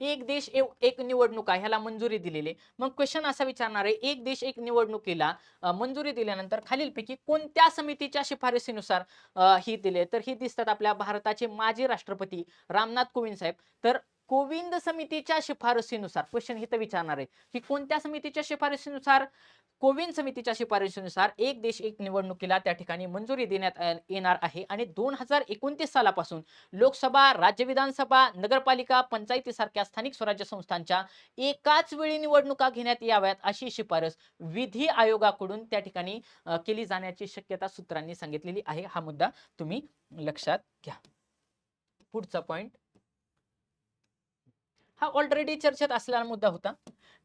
Speaker 1: एक देश एक निवडणुका ह्याला मंजुरी दिलेली. मग क्वेश्चन असा विचारणार आहे, एक देश एक निवडणुकीला मंजुरी दिल्यानंतर खालीलपैकी कोणत्या समितीच्या शिफारसीनुसार ही दिले? तर ही दिसतात आपल्या भारताचे माजी राष्ट्रपती रामनाथ कोविंद साहेब. तर कोविंद समितीच्या शिफारसीनुसार क्वेश्चन इथं विचारणार आहे की कोणत्या समितीच्या शिफारसीनुसार? कोविंद समितीच्या शिफारसीनुसार एक देश एक निवडणुकीला त्या ठिकाणी मंजुरी देण्यात येणार आहे. आणि 2029 सालापासून लोकसभा, राज्य विधानसभा, नगरपालिका, पंचायती सारख्या स्थानिक स्वराज्य संस्थांच्या एकाच वेळी निवडणुका घेण्यात याव्यात अशी शिफारस विधी आयोगाकडून त्या ठिकाणी केली जाण्याची शक्यता सूत्रांनी सांगितलेली आहे. हा मुद्दा तुम्ही लक्षात घ्या. पुढचा पॉइंट. हा ऑलरेडी चर्चेत असलेला मुद्दा होता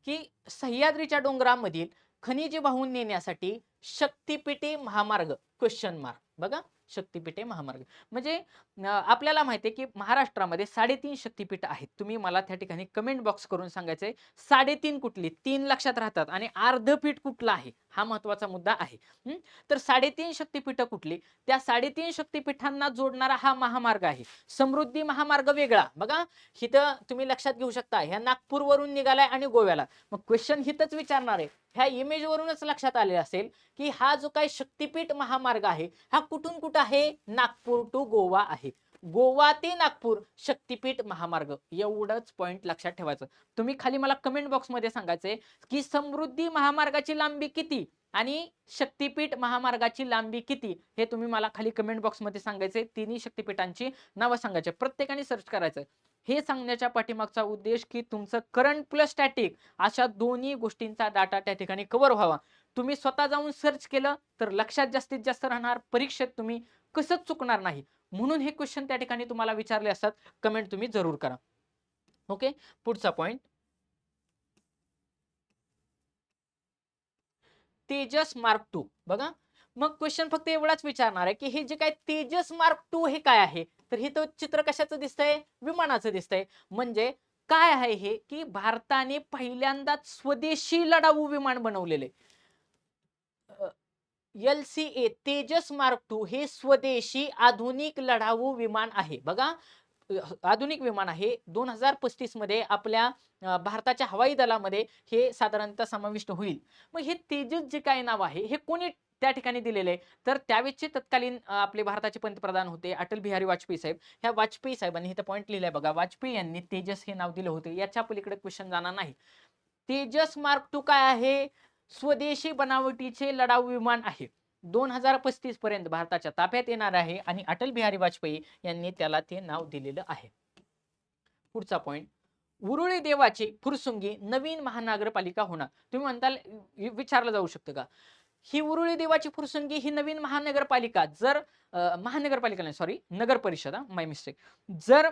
Speaker 1: की सह्याद्रीच्या डोंगरामधील खनिजे वाहून नेण्यासाठी शक्तिपीठे महामार्ग क्वेश्चन मार्क. बघा शक्तिपीठे महामार्ग म्हणजे आपल्याला माहिती आहे की महाराष्ट्रामध्ये 3.5 शक्तिपीठ आहेत. तुम्ही मला त्या ठिकाणी कमेंट बॉक्स करून सांगायचंय 3.5 कुठली? 3 लक्षात राहतात आणि अर्धपीठ कुठलं आहे हा महत्वाचा मुद्दा आहे. तर 3.5 शक्तिपीठ कुठली? त्या 3.5 शक्तिपीठांना जोडणारा हा महामार्ग आहे. समृद्धी महामार्ग वेगळा. बघा हिथं तुम्ही लक्षात घेऊ शकता, ह्या नागपूरवरून निघालाय आणि गोव्याला. मग क्वेश्चन हिथंच विचारणार आहे. ह्या इमेज वरूनच लक्षात आले असेल की हा जो काही शक्तिपीठ महामार्ग आहे हा कुठून कुठं आहे? नागपूर टू गोवा आहे. गोवा ते नागपूर शक्तिपीठ महामार्ग. एवढंच पॉइंट लक्षात ठेवायचं. तुम्ही खाली मला कमेंट बॉक्स मध्ये सांगायचंय की समृद्धी महामार्गाची लांबी किती आणि शक्तिपीठ महामार्गाची लांबी किती हे तुम्ही मला खाली कमेंट बॉक्स मध्ये सांगायचे. तिन्ही शक्तिपीठांची नावं सांगायचे. प्रत्येकाने सर्च करायचं. हे सांगण्याच्या पाठीमागचा उद्देश की तुमचं करंट प्लस स्टॅटिक अशा दोन्ही गोष्टींचा डाटा त्या ठिकाणी कव्हर व्हावा. तुम्ही स्वतः जाऊन सर्च केलं तर लक्षात जास्तीत जास्त राहणार. परीक्षेत तुम्ही कसंच चुकणार नाही. म्हणून हे क्वेश्चन त्या ठिकाणी तुम्हाला विचारले असतात. कमेंट तुम्ही जरूर करा. ओके. पुढचा पॉइंट. तेजस मार्क 2. बघा मग क्वेश्चन फक्त एवढाच विचारणार आहे की हे जे काय तेजस मार्क 2 हे काय आहे? तर हे तो चित्र कशाचं दिसतंय? विमानाचं दिसतंय. म्हणजे काय आहे हे की भारताने पहिल्यांदाच स्वदेशी लढाऊ विमान बनवलेले. LCA तेजस मार्क 2 हे स्वदेशी आधुनिक लढाऊ विमान आहे. बघा
Speaker 2: आधुनिक विमान आहे. 2035 मध्ये आपल्या भारताच्या हवाई दलामध्ये हे साधारणतः समाविष्ट होईल. मग हे तेजस जे काही नाव आहे, हे कोणी त्या ठिकाणी दिलेलं आहे? तर त्यावेळेसचे तत्कालीन आपले भारताचे पंतप्रधान होते अटल बिहारी वाजपेयी साहेब. ह्या वाजपेयी साहेबांनी इथं पॉइंट लिहिलाय बघा. वाजपेयी यांनी तेजस हे नाव दिलं होतं. याच्या पलीकडे क्वेश्चन जाणार नाही. तेजस मार्क 2 काय आहे? स्वदेशी बनावटीचे लढाऊ विमान आहे. 2035 पर्यंत भारताच्या ताब्यात येणार आहे आणि अटल बिहारी वाजपेयी यांनी त्याला ते नाव दिलेलं आहे. पुढचा पॉइंट, उरुळी देवाची फुरसुंगी नवीन महानगरपालिका होणार. तुम्ही म्हणताल, विचारलं जाऊ शकतं का? ही उरुळी देवाची फुरसुंगी ही नवीन महानगरपालिका जर महानगरपालिका नाही, सॉरी, नगर परिषद, माय मिस्टेक. जर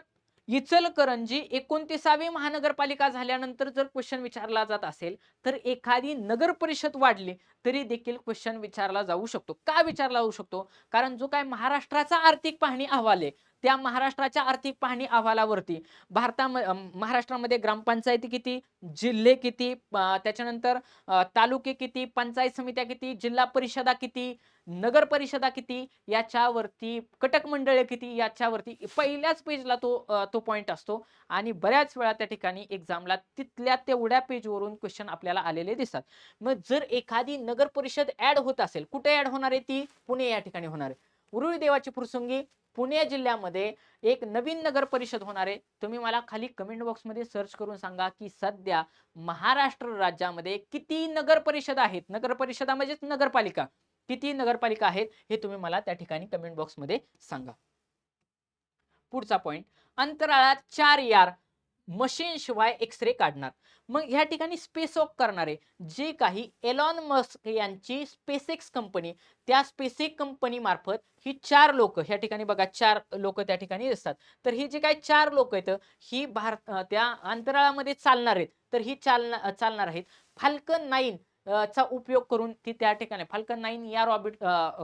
Speaker 2: इचलकरंजी 29वी महानगरपालिका झाल्यानंतर जर क्वेश्चन विचारला जात असेल, तर एखादी नगर परिषद वाढली तरी देखील क्वेश्चन विचारला जाऊ शकतो. का विचारला जाऊ शकतो? कारण जो काय महाराष्ट्राचा आर्थिक पाहणी अहवाल आहे, त्या महाराष्ट्राच्या आर्थिक पाहणी अहवालावरती महाराष्ट्रामध्ये ग्रामपंचायती किती, जिल्हे किती, त्याच्यानंतर तालुके किती, पंचायत समित्या किती, जिल्हा परिषदा किती, नगर परिषदा किती, याच्यावरती कटक मंडळे किती, याच्यावरती पहिल्याच पेजला तो पॉइंट असतो आणि बऱ्याच वेळा त्या ठिकाणी एक्झामला तिथल्या तेवढ्या पेजवरून क्वेश्चन आपल्याला आलेले दिसतात. मग जर एखादी नगर परिषद ऍड होत असेल, कुठे ऍड होणार आहे ती? पुणे या ठिकाणी होणार आहे. उरुळी देवाची फुरसुंगी पुणे जिल्ह्यामध्ये एक नवीन नगर परिषद होणार आहे. तुम्ही मला खाली कमेंट बॉक्समध्ये सर्च करून सांगा की सध्या महाराष्ट्र राज्यामध्ये किती नगर परिषद आहेत. नगर परिषदा म्हणजेच नगरपालिका, किती नगरपालिका आहेत हे तुम्ही मला त्या ठिकाणी कमेंट बॉक्समध्ये सांगा. पुढचा पॉइंट, अंतराळात 4 यार मशीन शिवाय एक्सरे काढणार. मग ह्या ठिकाणी स्पेस वॉक करणारे जे काही एलॉन मस्क यांची स्पेसएक्स कंपनी, त्या स्पेसएक्स कंपनी मार्फत ही 4 लोक ह्या ठिकाणी बघा, 4 लोक त्या ठिकाणी असतात. तर ही जे काही 4 लोक आहेत ही त्या अंतराळामध्ये चालणार आहेत. तर ही चालणार आहेत फाल्कन 9 चा उपयोग करून. ती त्या ठिकाणी फाल्कन 9 या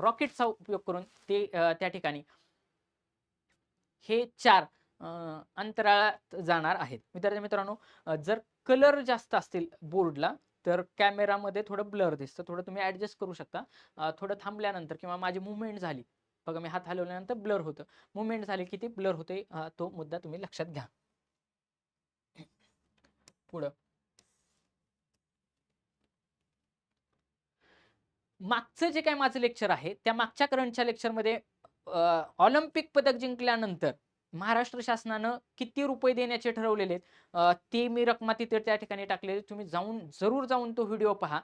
Speaker 2: रॉकेटचा उपयोग करून ते त्या ठिकाणी हे 4 अंतराळात जाणार आहेत. विद्यार्थी मित्रांनो, जर कलर जास्त असतील बोर्डला तर कॅमेरामध्ये थोडं ब्लर दिसतं. थोडं तुम्ही ऍडजस्ट करू शकता. थोडं थांबल्यानंतर किंवा माझी मूव्हमेंट झाली, बघा मी हात हलवल्यानंतर ब्लर होतं. मूव्हमेंट झाली की ते ब्लर होते. तो मुद्दा तुम्ही लक्षात घ्या. पुढं मागचं जे काही माझं लेक्चर आहे, त्या मागच्या करंटच्या लेक्चरमध्ये ऑलिम्पिक पदक जिंकल्यानंतर महाराष्ट्र शासनानं किती रुपये देण्याचे ठरवलेले आहेत, ते मी रक्कमा तिथे त्या ठिकाणी टाकलेले. तुम्ही जरूर जाऊन तो व्हिडिओ पहा.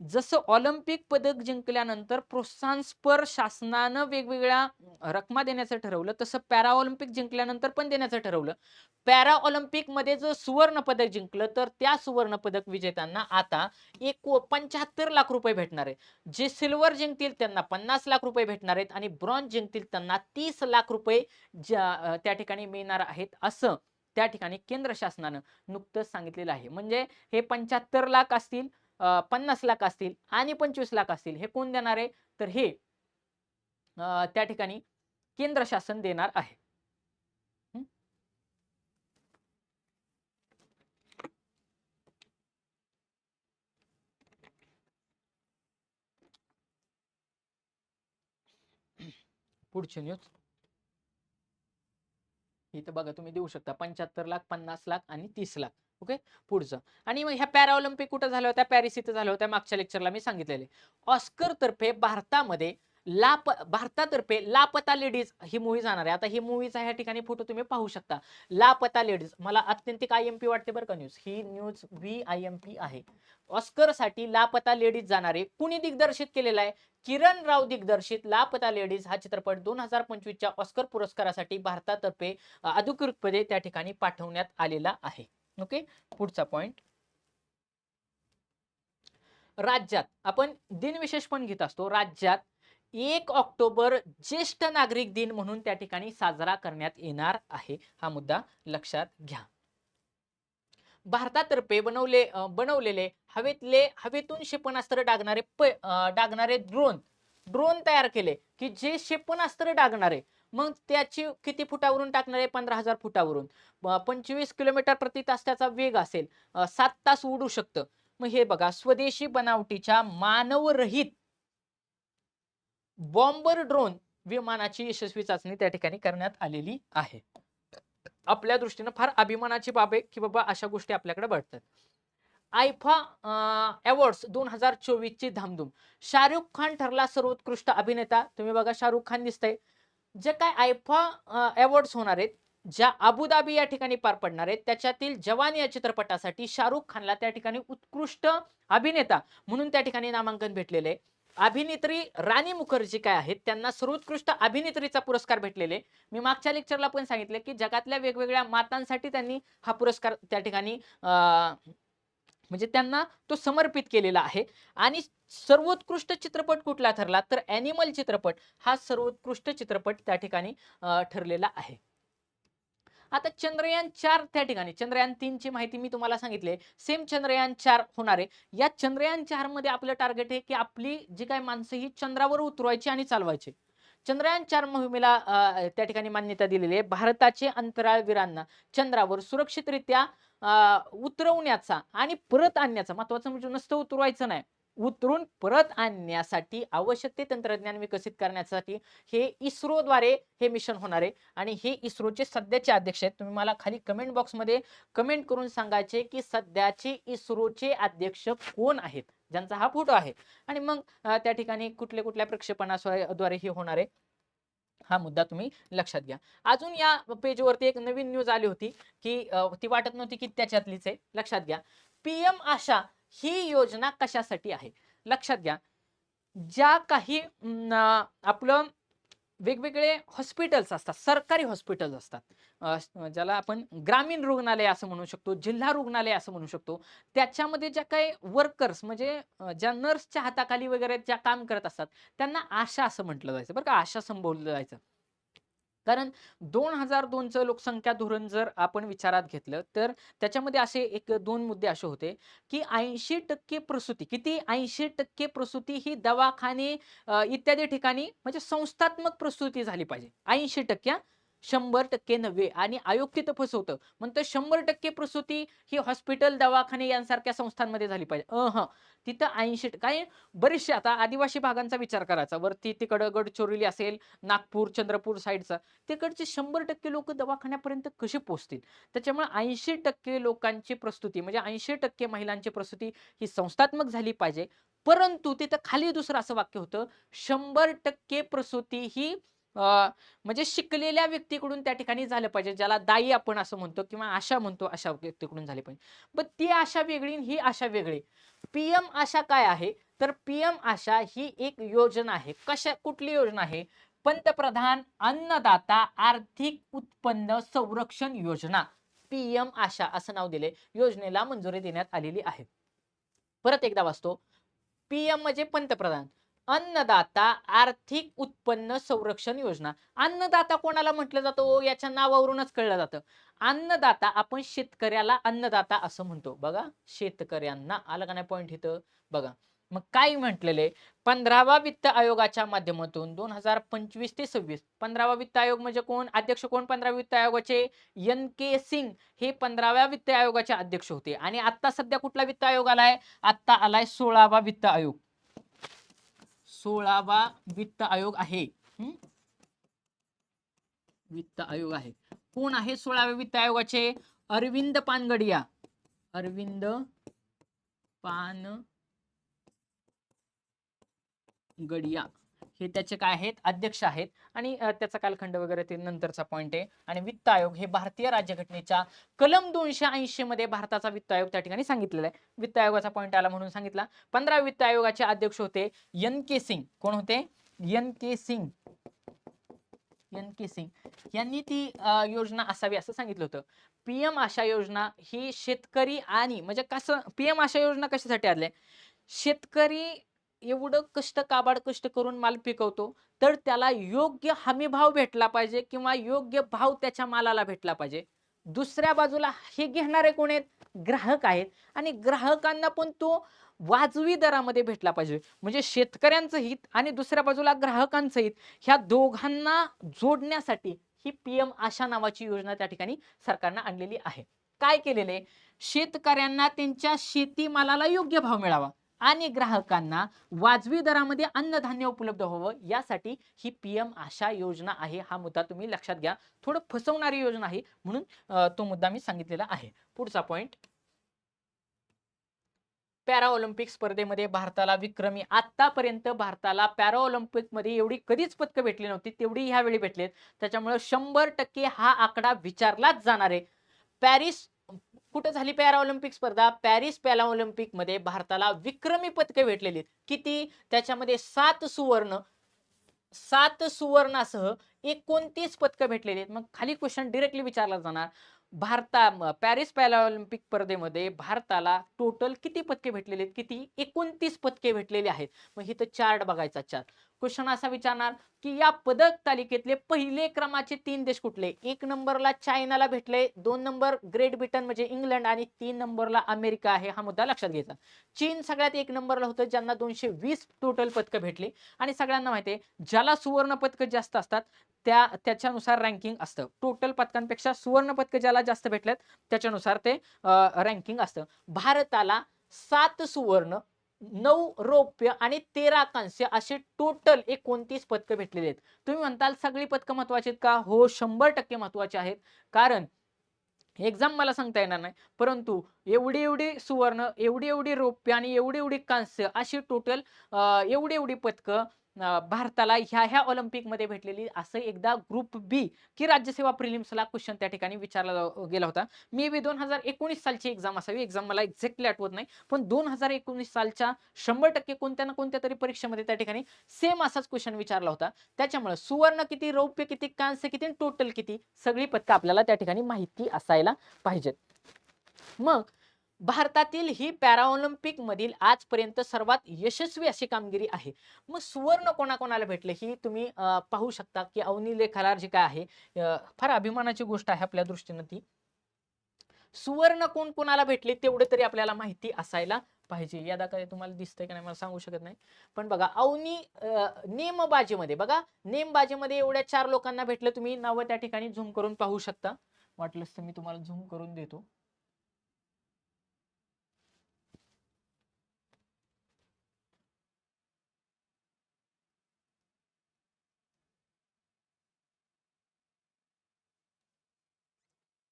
Speaker 2: जसं ऑलिम्पिक पदक जिंकल्यानंतर प्रोत्साहनपर शासनानं वेगवेगळ्या रकमा देण्याचं ठरवलं, तसं पॅरा ऑलिम्पिक जिंकल्यानंतर पण देण्याचं ठरवलं. पॅरा ऑलिम्पिक मध्ये जर सुवर्ण पदक जिंकलं तर त्या सुवर्ण पदक विजेत्यांना आता 75 लाख रुपये भेटणार आहे. जे सिल्वर जिंकतील त्यांना 50 लाख रुपये भेटणार आहेत आणि ब्रॉन्झ जिंकतील त्यांना 30 लाख रुपये त्या ठिकाणी मिळणार आहेत, असं त्या ठिकाणी केंद्र शासनानं नुकतंच सांगितलेलं आहे. म्हणजे हे 75 लाख असतील, 50 लाख असतील आणि 25 लाख असतील, हे कोण देणार आहे? तर हे त्या ठिकाणी केंद्र शासन देणार आहे. पुढची न्यूज इथं बघा, तुम्ही देऊ शकता 75 लाख, 50 लाख आणि 30 लाख. ओके, पुढचं. आणि मग ह्या पॅरा ऑलिम्पिक कुठं झाल्या होत्या? पॅरिस इथं झाल्या होत्या. मागच्या लेक्चरला मी सांगितलेले. ऑस्कर तर्फे भारतातर्फे लापता लेडीज ही मूवी जाणार आहे. आता ही मूवीचा ह्या ठिकाणी फोटो तुम्ही पाहू शकता. लापता लेडीज मला अत्यंतिक आयएमपी वाटते बरं का न्यूज. ही न्यूज VIMP आहे. ऑस्कर साठी लापता लेडीज जाणार आहे. कुणी दिग्दर्शित केलेला आहे? किरण राव दिग्दर्शित लापता लेडीज हा चित्रपट 2025च्या ऑस्कर पुरस्कारासाठी भारतातर्फे अधिकृतपणे त्या ठिकाणी पाठवण्यात आलेला आहे. ओके, पुढचा पॉइंट, राज्यात आपण दिनविशेष पण घेत असतो. राज्यात 1 ऑक्टोबर ज्येष्ठ नागरिक दिन म्हणून त्या ठिकाणी साजरा करण्यात येणार आहे. हा मुद्दा लक्षात घ्या. भारतातर्फे बनवलेले हवेतून क्षेपणास्त्र डागणारे ड्रोन तयार केले की जे क्षेपणास्त्र डागणारे. मग त्याची किती फुटावरून टाकणार आहे? 15,000 फुटावरून. 25 किलोमीटर प्रति तास त्याचा वेग असेल. 7 तास उडू शकतं. मग हे बघा, स्वदेशी बनावटीच्या मानवरहित बॉम्बर ड्रोन विमानाची यशस्वी चाचणी त्या ठिकाणी करण्यात आलेली आहे. आपल्या दृष्टीनं फार अभिमानाची बाब आहे की बाबा अशा गोष्टी आपल्याकडे घडतात. आयफा अवॉर्ड्स 2024 ची धामधूम. शाहरुख खान ठरला सर्वोत्कृष्ट अभिनेता. तुम्ही बघा शाहरुख खान दिसतंय. जे काय आयफा अवॉर्ड्स होणार आहेत, ज्या अबुधाबी या ठिकाणी पार पडणार आहेत, त्याच्यातील जवान या चित्रपटासाठी शाहरुख खानला त्या ठिकाणी उत्कृष्ट अभिनेता म्हणून त्या ठिकाणी नामांकन भेटलेलं आहे. अभिनेत्री राणी मुखर्जी काय आहेत, त्यांना सर्वोत्कृष्ट अभिनेत्रीचा पुरस्कार भेटलेले. मी मागच्या लेक्चरला पण सांगितलं की जगातल्या वेगवेगळ्या मातांसाठी त्यांनी हा पुरस्कार त्या ठिकाणी म्हणजे त्यांना तो समर्पित केलेला आहे. आणि सर्वोत्कृष्ट चित्रपट कुठला ठरला तर ॲनिमल चित्रपट हा सर्वोत्कृष्ट चित्रपट त्या ठिकाणी ठरलेला आहे. आता चंद्रयान-4 त्या ठिकाणी चंद्रयान-3 ची माहिती मी तुम्हाला सांगितली. सेम चंद्रयान-4 होणार आहे. या चंद्रयान-4 मध्ये आपलं टार्गेट आहे की आपली जी काही माणसं ही चंद्रावर उतरवायची आणि चालवायची. चंद्रयान-4 मोहिमेला त्या ठिकाणी मान्यता दिलेली आहे. भारताचे अंतराळवीरांना चंद्रावर सुरक्षितरित्या उतरवण्याचा आणि परत आणण्याचा, महत्त्वाचं म्हणजे नुसतं उतरवायचं नाही, उतरून परत आणण्यासाठी आवश्यक ते तंत्रज्ञान विकसित करण्यासाठी हे इस्रोद्वारे हे मिशन होणार आहे. आणि हे इस्रोचे सध्याचे अध्यक्ष आहेत. तुम्ही मला खाली कमेंट बॉक्समध्ये कमेंट करून सांगायचे की सध्याचे इस्रोचे अध्यक्ष कोण आहेत, ज्यांचा हा फोटो आहे. आणि मग त्या ठिकाणी कुठल्या प्रक्षेपणाद्वारे हे होणार आहे, हा मुद्दा तुम्ही लक्षात घ्या. अजून या पेजवरती एक नवीन न्यूज आली होती की ती वाटत नव्हती की त्याच्यातलीच आहे. लक्षात घ्या. पीएम आशा ही योजना कशासाठी आहे? लक्षात घ्या. ज्या काही आपलं वेगवेगळे हॉस्पिटल्स असतात, सरकारी हॉस्पिटल्स असतात, ज्याला आपण ग्रामीण रुग्णालय असं म्हणू शकतो, जिल्हा रुग्णालय असं म्हणू शकतो. त्याच्यामध्ये ज्या काही वर्कर्स म्हणजे ज्या नर्सच्या हाताखाली वगैरे ज्या काम करत असतात, त्यांना आशा असं म्हटलं जायचं बरं का, आशा संबोधलं जायचं. कारण 2002चं लोकसंख्या धोरण जर आपण विचारात घेतलं तर त्याच्यामध्ये असे एक 2 मुद्दे असे होते की 80% प्रसूती, किती 80% प्रसूती ही दवाखाने इत्यादी ठिकाणी म्हणजे संस्थात्मक प्रसूती झाली पाहिजे. 80% 100% नव्हे. आणि आयोग तिथं फसवतं. म्हणतं 100% प्रसूती ही हॉस्पिटल, दवाखाने यांसारख्या संस्थांमध्ये झाली पाहिजे. तिथं 80 काय बरेचसे आता आदिवासी भागांचा विचार करायचा. वरती तिकडं गडचिरोली असेल, नागपूर, चंद्रपूर साईडचा, तिकडचे 100% लोक दवाखान्यापर्यंत कसे पोहोचतील? त्याच्यामुळे 80% लोकांची प्रस्तुती म्हणजे 80% महिलांची प्रसूती ही संस्थात्मक झाली पाहिजे. परंतु तिथं खाली दुसरं असं वाक्य होतं, 100% प्रसूती ही म्हणजे शिकलेल्या व्यक्तीकडून त्या ठिकाणी झालं पाहिजे, ज्याला दाई आपण असं म्हणतो किंवा आशा म्हणतो, अशा व्यक्तीकडून झाली पाहिजे. पण ती आशा वेगळी आणि ही आशा वेगळी. पीएम आशा काय आहे? तर पीएम आशा ही एक योजना आहे. कुठली योजना आहे? पंतप्रधान अन्नदाता आर्थिक उत्पन्न संरक्षण योजना, पीएम आशा असं नाव दिले. योजनेला मंजुरी देण्यात आलेली आहे. परत एकदा वाचतो. पीएम म्हणजे पंतप्रधान, अन्नदाता आर्थिक उत्पन्न संरक्षण योजना. अन्नदाता कोणाला म्हटलं जातं हो? याच्या नावावरूनच कळलं जातं. अन्नदाता आपण शेतकऱ्याला अन्नदाता असं म्हणतो. बघा, शेतकऱ्यांना आलं का नाही पॉइंट इथं? बघा. मग काय म्हटलेले 15व्या वित्त आयोगाच्या माध्यमातून 2025 ते 26. 15वा वित्त आयोग म्हणजे कोण? अध्यक्ष कोण 15व्या वित्त आयोगाचे? एन के सिंग हे 15व्या वित्त आयोगाचे अध्यक्ष होते. आणि आता सध्या कुठला वित्त आयोग आलाय? आता आलाय 16वा वित्त आयोग. 16वा वित्त आयोग आहे. वित्त आयोग आहे. कोण आहे 16व्या वित्त आयोगाचे? अरविंद पानगडिया. अरविंद पानगडिया हे त्याचे काय आहेत? अध्यक्ष आहेत. आणि त्याचा कालखंड वगैरे ते नंतरचा पॉइंट आहे. आणि वित्त आयोग हे भारतीय राज्यघटनेच्या कलम 280 मध्ये भारताचा वित्त आयोग त्या ठिकाणी सांगितलेला आहे. वित्त आयोगाचा पॉइंट आला म्हणून सांगितला. 15 वित्त आयोगाचे अध्यक्ष होते एन के सिंग. कोण होते? एन के सिंग. एन के सिंग यांनी ती योजना असावी असं सांगितलं होतं. पीएम आशा योजना ही शेतकरी आणि म्हणजे कसं पीएम आशा योजना कशासाठी आले? शेतकरी एवढं काबाड कष्ट करून माल पिकवतो, तर त्याला योग्य हमी भाव भेटला पाहिजे किंवा योग्य भाव त्याच्या मालाला भेटला पाहिजे. दुसऱ्या बाजूला हे घेणारे कोण आहेत? ग्राहक आहेत. आणि ग्राहकांना पण तो वाजवी दरामध्ये भेटला पाहिजे. म्हणजे शेतकऱ्यांचं हित आणि दुसऱ्या बाजूला ग्राहकांचं हित, ह्या दोघांना जोडण्यासाठी ही पीएम आशा नावाची योजना त्या ठिकाणी सरकारनं आणलेली आहे. काय केलेले? शेतकऱ्यांना त्यांच्या शेतीमालाला योग्य भाव मिळावा आणि ग्राहकांना वाजवी दरामध्ये अन्नधान्य उपलब्ध व्हावं यासाठी ही PM आशा योजना आहे. हा मुद्दा तुम्ही लक्षात घ्या. थोडं फसवणारी योजना आहे म्हणून तो मुद्दा मी सांगितलेला आहे. पुढचा पॉइंट, पॅरा ऑलिम्पिक स्पर्धेमध्ये भारताला विक्रमी, आतापर्यंत भारताला पॅरा ऑलिम्पिक मध्ये एवढी कधीच पदकं भेटली नव्हती तेवढी ह्यावेळी भेटलेत. त्याच्यामुळे 100% हा आकडा विचारलाच जाणार आहे. पॅरिस, कुठं झाली पॅरा ऑलिम्पिक स्पर्धा? पॅरिस पॅरा ऑलिम्पिक मध्ये भारताला विक्रमी पदकं भेटलेली आहेत. किती? त्याच्यामध्ये 7 सुवर्ण, 7 सुवर्णासह 29 पदकं भेटलेली आहेत. मग खाली क्वेश्चन डायरेक्टली विचारला जाणार, पॅरिस पॅरा ऑलिम्पिक स्पर्धेमध्ये भारताला टोटल किती पदके भेटलेले आहेत? किती? 29 पदके भेटलेली आहेत. मग इथं चार्ट बघायचा. चार्ट क्वेश्चन असा विचारणार की या पदक तालिकेतले पहिले क्रमांकाचे 3 देश कुठले? 1 नंबरला चायनाला भेटले, 2 नंबर ग्रेट ब्रिटन म्हणजे इंग्लंड आणि 3 नंबरला अमेरिका आहे. हा मुद्दा लक्षात घ्यायचा. चीन सगळ्यात 1 नंबरला होतं, ज्यांना 220 टोटल पदकं भेटली. आणि सगळ्यांना माहिती आहे ज्याला सुवर्ण पदकं जास्त असतात त्याच्यानुसार रँकिंग असतं. टोटल पदकांपेक्षा सुवर्ण पदकं ज्याला जास्त भेटलेत त्याच्यानुसार ते रँकिंग असतं. भारताला 7 सुवर्ण, 9 रौप्य आणि 13 कांस्य असे टोटल 29 पदकं भेटलेली आहेत. तुम्ही म्हणताल सगळी पदकं महत्वाची आहेत का? हो, 100% महत्वाची आहेत. कारण एक्झाम मला सांगता येणार नाही, परंतु एवढी एवढी सुवर्ण, एवढी एवढी रौप्य आणि एवढी एवढी कांस्य अशी टोटल एवढी एवढी पदकं भारताला ह्या ह्या ऑलिम्पिक मध्ये भेटलेली, असं एकदा ग्रुप बी की राज्यसेवा प्रिलिम्सला क्वेश्चन त्या ठिकाणी विचारला गेला होता. मे बी 2019 सालची एक्झाम असावी, एक्झाम मला एक्झॅक्टली आठवत नाही, पण 2019 सालच्या 100% कोणत्या ना कोणत्या तरी परीक्षेमध्ये त्या ठिकाणी सेम असाच क्वेश्चन विचारला होता. त्याच्यामुळे सुवर्ण किती, रौप्य किती, कांस्य किती, टोटल किती, सगळी पदकं आपल्याला त्या ठिकाणी माहिती असायला पाहिजेत. मग भारतातील ही पॅराऑलिम्पिक मधील आजपर्यंत सर्वात यशस्वी अशी कामगिरी आहे. मग सुवर्ण कोणाकोणाला भेटले ही तुम्ही पाहू शकता की अवनी लेखालार जे काय आहे, फार अभिमानाची गोष्ट आहे आपल्या दृष्टीने ती. सुवर्ण कोण कोणाला भेटले तेवढे तरी आपल्याला माहिती असायला पाहिजे. यादा काय तुम्हाला दिसतंय की नाही मला सांगू शकत नाही, पण बघा अवनी नेमबाजीमध्ये, बघा नेमबाजीमध्ये एवढ्या 4 लोकांना भेटलं. तुम्ही नावं त्या ठिकाणी झूम करून पाहू शकता. वाटलंच तर मी तुम्हाला झूम करून देतो.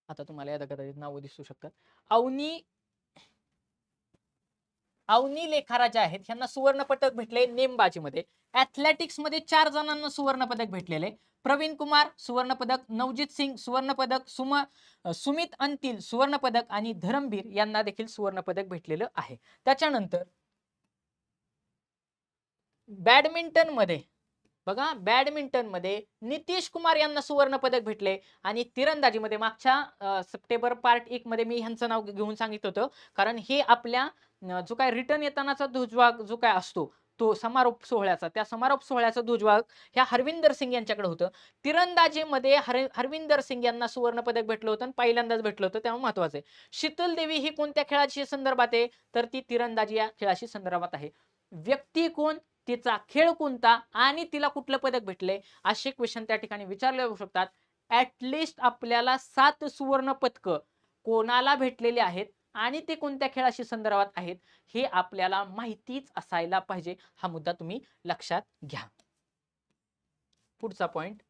Speaker 2: आता तुम्हाला या कदाचित नावं दिसू शकतात. अवनी अवनी लेखारा जे आहेत यांना सुवर्ण पदक भेटले नेमबाजीमध्ये. ऍथलेटिक्स मध्ये 4 जणांना सुवर्ण पदक भेटलेले. प्रवीण कुमार सुवर्ण पदक, नवजीत सिंग सुवर्ण पदक, सुमित अंतिल सुवर्ण पदक आणि धरमवीर यांना देखील सुवर्ण पदक भेटलेलं आहे. त्याच्यानंतर बॅडमिंटन मध्ये बघा, बॅडमिंटन मध्ये नितीश कुमार यांना सुवर्ण पदक भेटले. आणि तिरंदाजीमध्ये मागच्या सप्टेंबर पार्ट 1 मध्ये मी ह्यांचं नाव घेऊन सांगितलं होतं, कारण हे आपल्या जो काय रिटर्न येतानाचा ध्वजवाग जो काय असतो तो समारोप सोहळ्याचा, त्या समारोप सोहळ्याचा ध्वजवाग ह्या हरविंदर सिंग यांच्याकडे होतं. तिरंदाजीमध्ये हरविंदर सिंग यांना सुवर्ण पदक भेटलं होतं आणि पहिल्यांदाच भेटलं होतं, तेव्हा महत्वाचं आहे. शीतल देवी ही कोणत्या खेळाशी संदर्भात आहे? तर ती तिरंदाजी या खेळाशी संदर्भात आहे. व्यक्ती कोण, तिचा खेळ कोणता आणि तिला कुठलं पदक भेटले, असे क्वेश्चन त्या ठिकाणी विचारले जाऊ शकतात. ऍटलिस्ट आपल्याला 7 सुवर्ण पदक कोणाला भेटलेले आहेत आणि ते कोणत्या खेळाशी संदर्भात आहेत हे आपल्याला माहितीच असायला पाहिजे. हा मुद्दा तुम्ही लक्षात घ्या. पुढचा पॉइंट,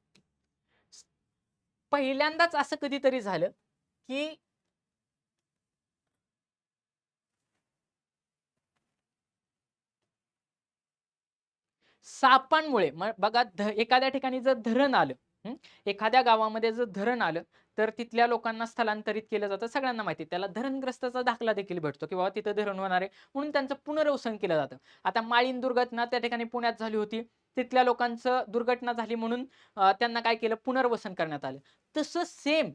Speaker 2: पहिल्यांदाच असं कधीतरी झालं की सापांमुळे, बघा एखाद्या ठिकाणी जर धरण आलं, एखाद्या गावामध्ये जर धरण आलं तर तिथल्या लोकांना स्थलांतरित केलं जातं. सगळ्यांना माहिती आहे, त्याला धरणग्रस्ताचा दाखला देखील भेटतो की बाबा तिथं धरण होणार आहे म्हणून त्यांचं पुनर्वसन केलं जातं. आता माळीन दुर्घटना त्या ठिकाणी पुण्यात झाली होती. तिथल्या लोकांचं दुर्घटना झाली म्हणून त्यांना काय केलं, पुनर्वसन करण्यात आलं. तसं सेम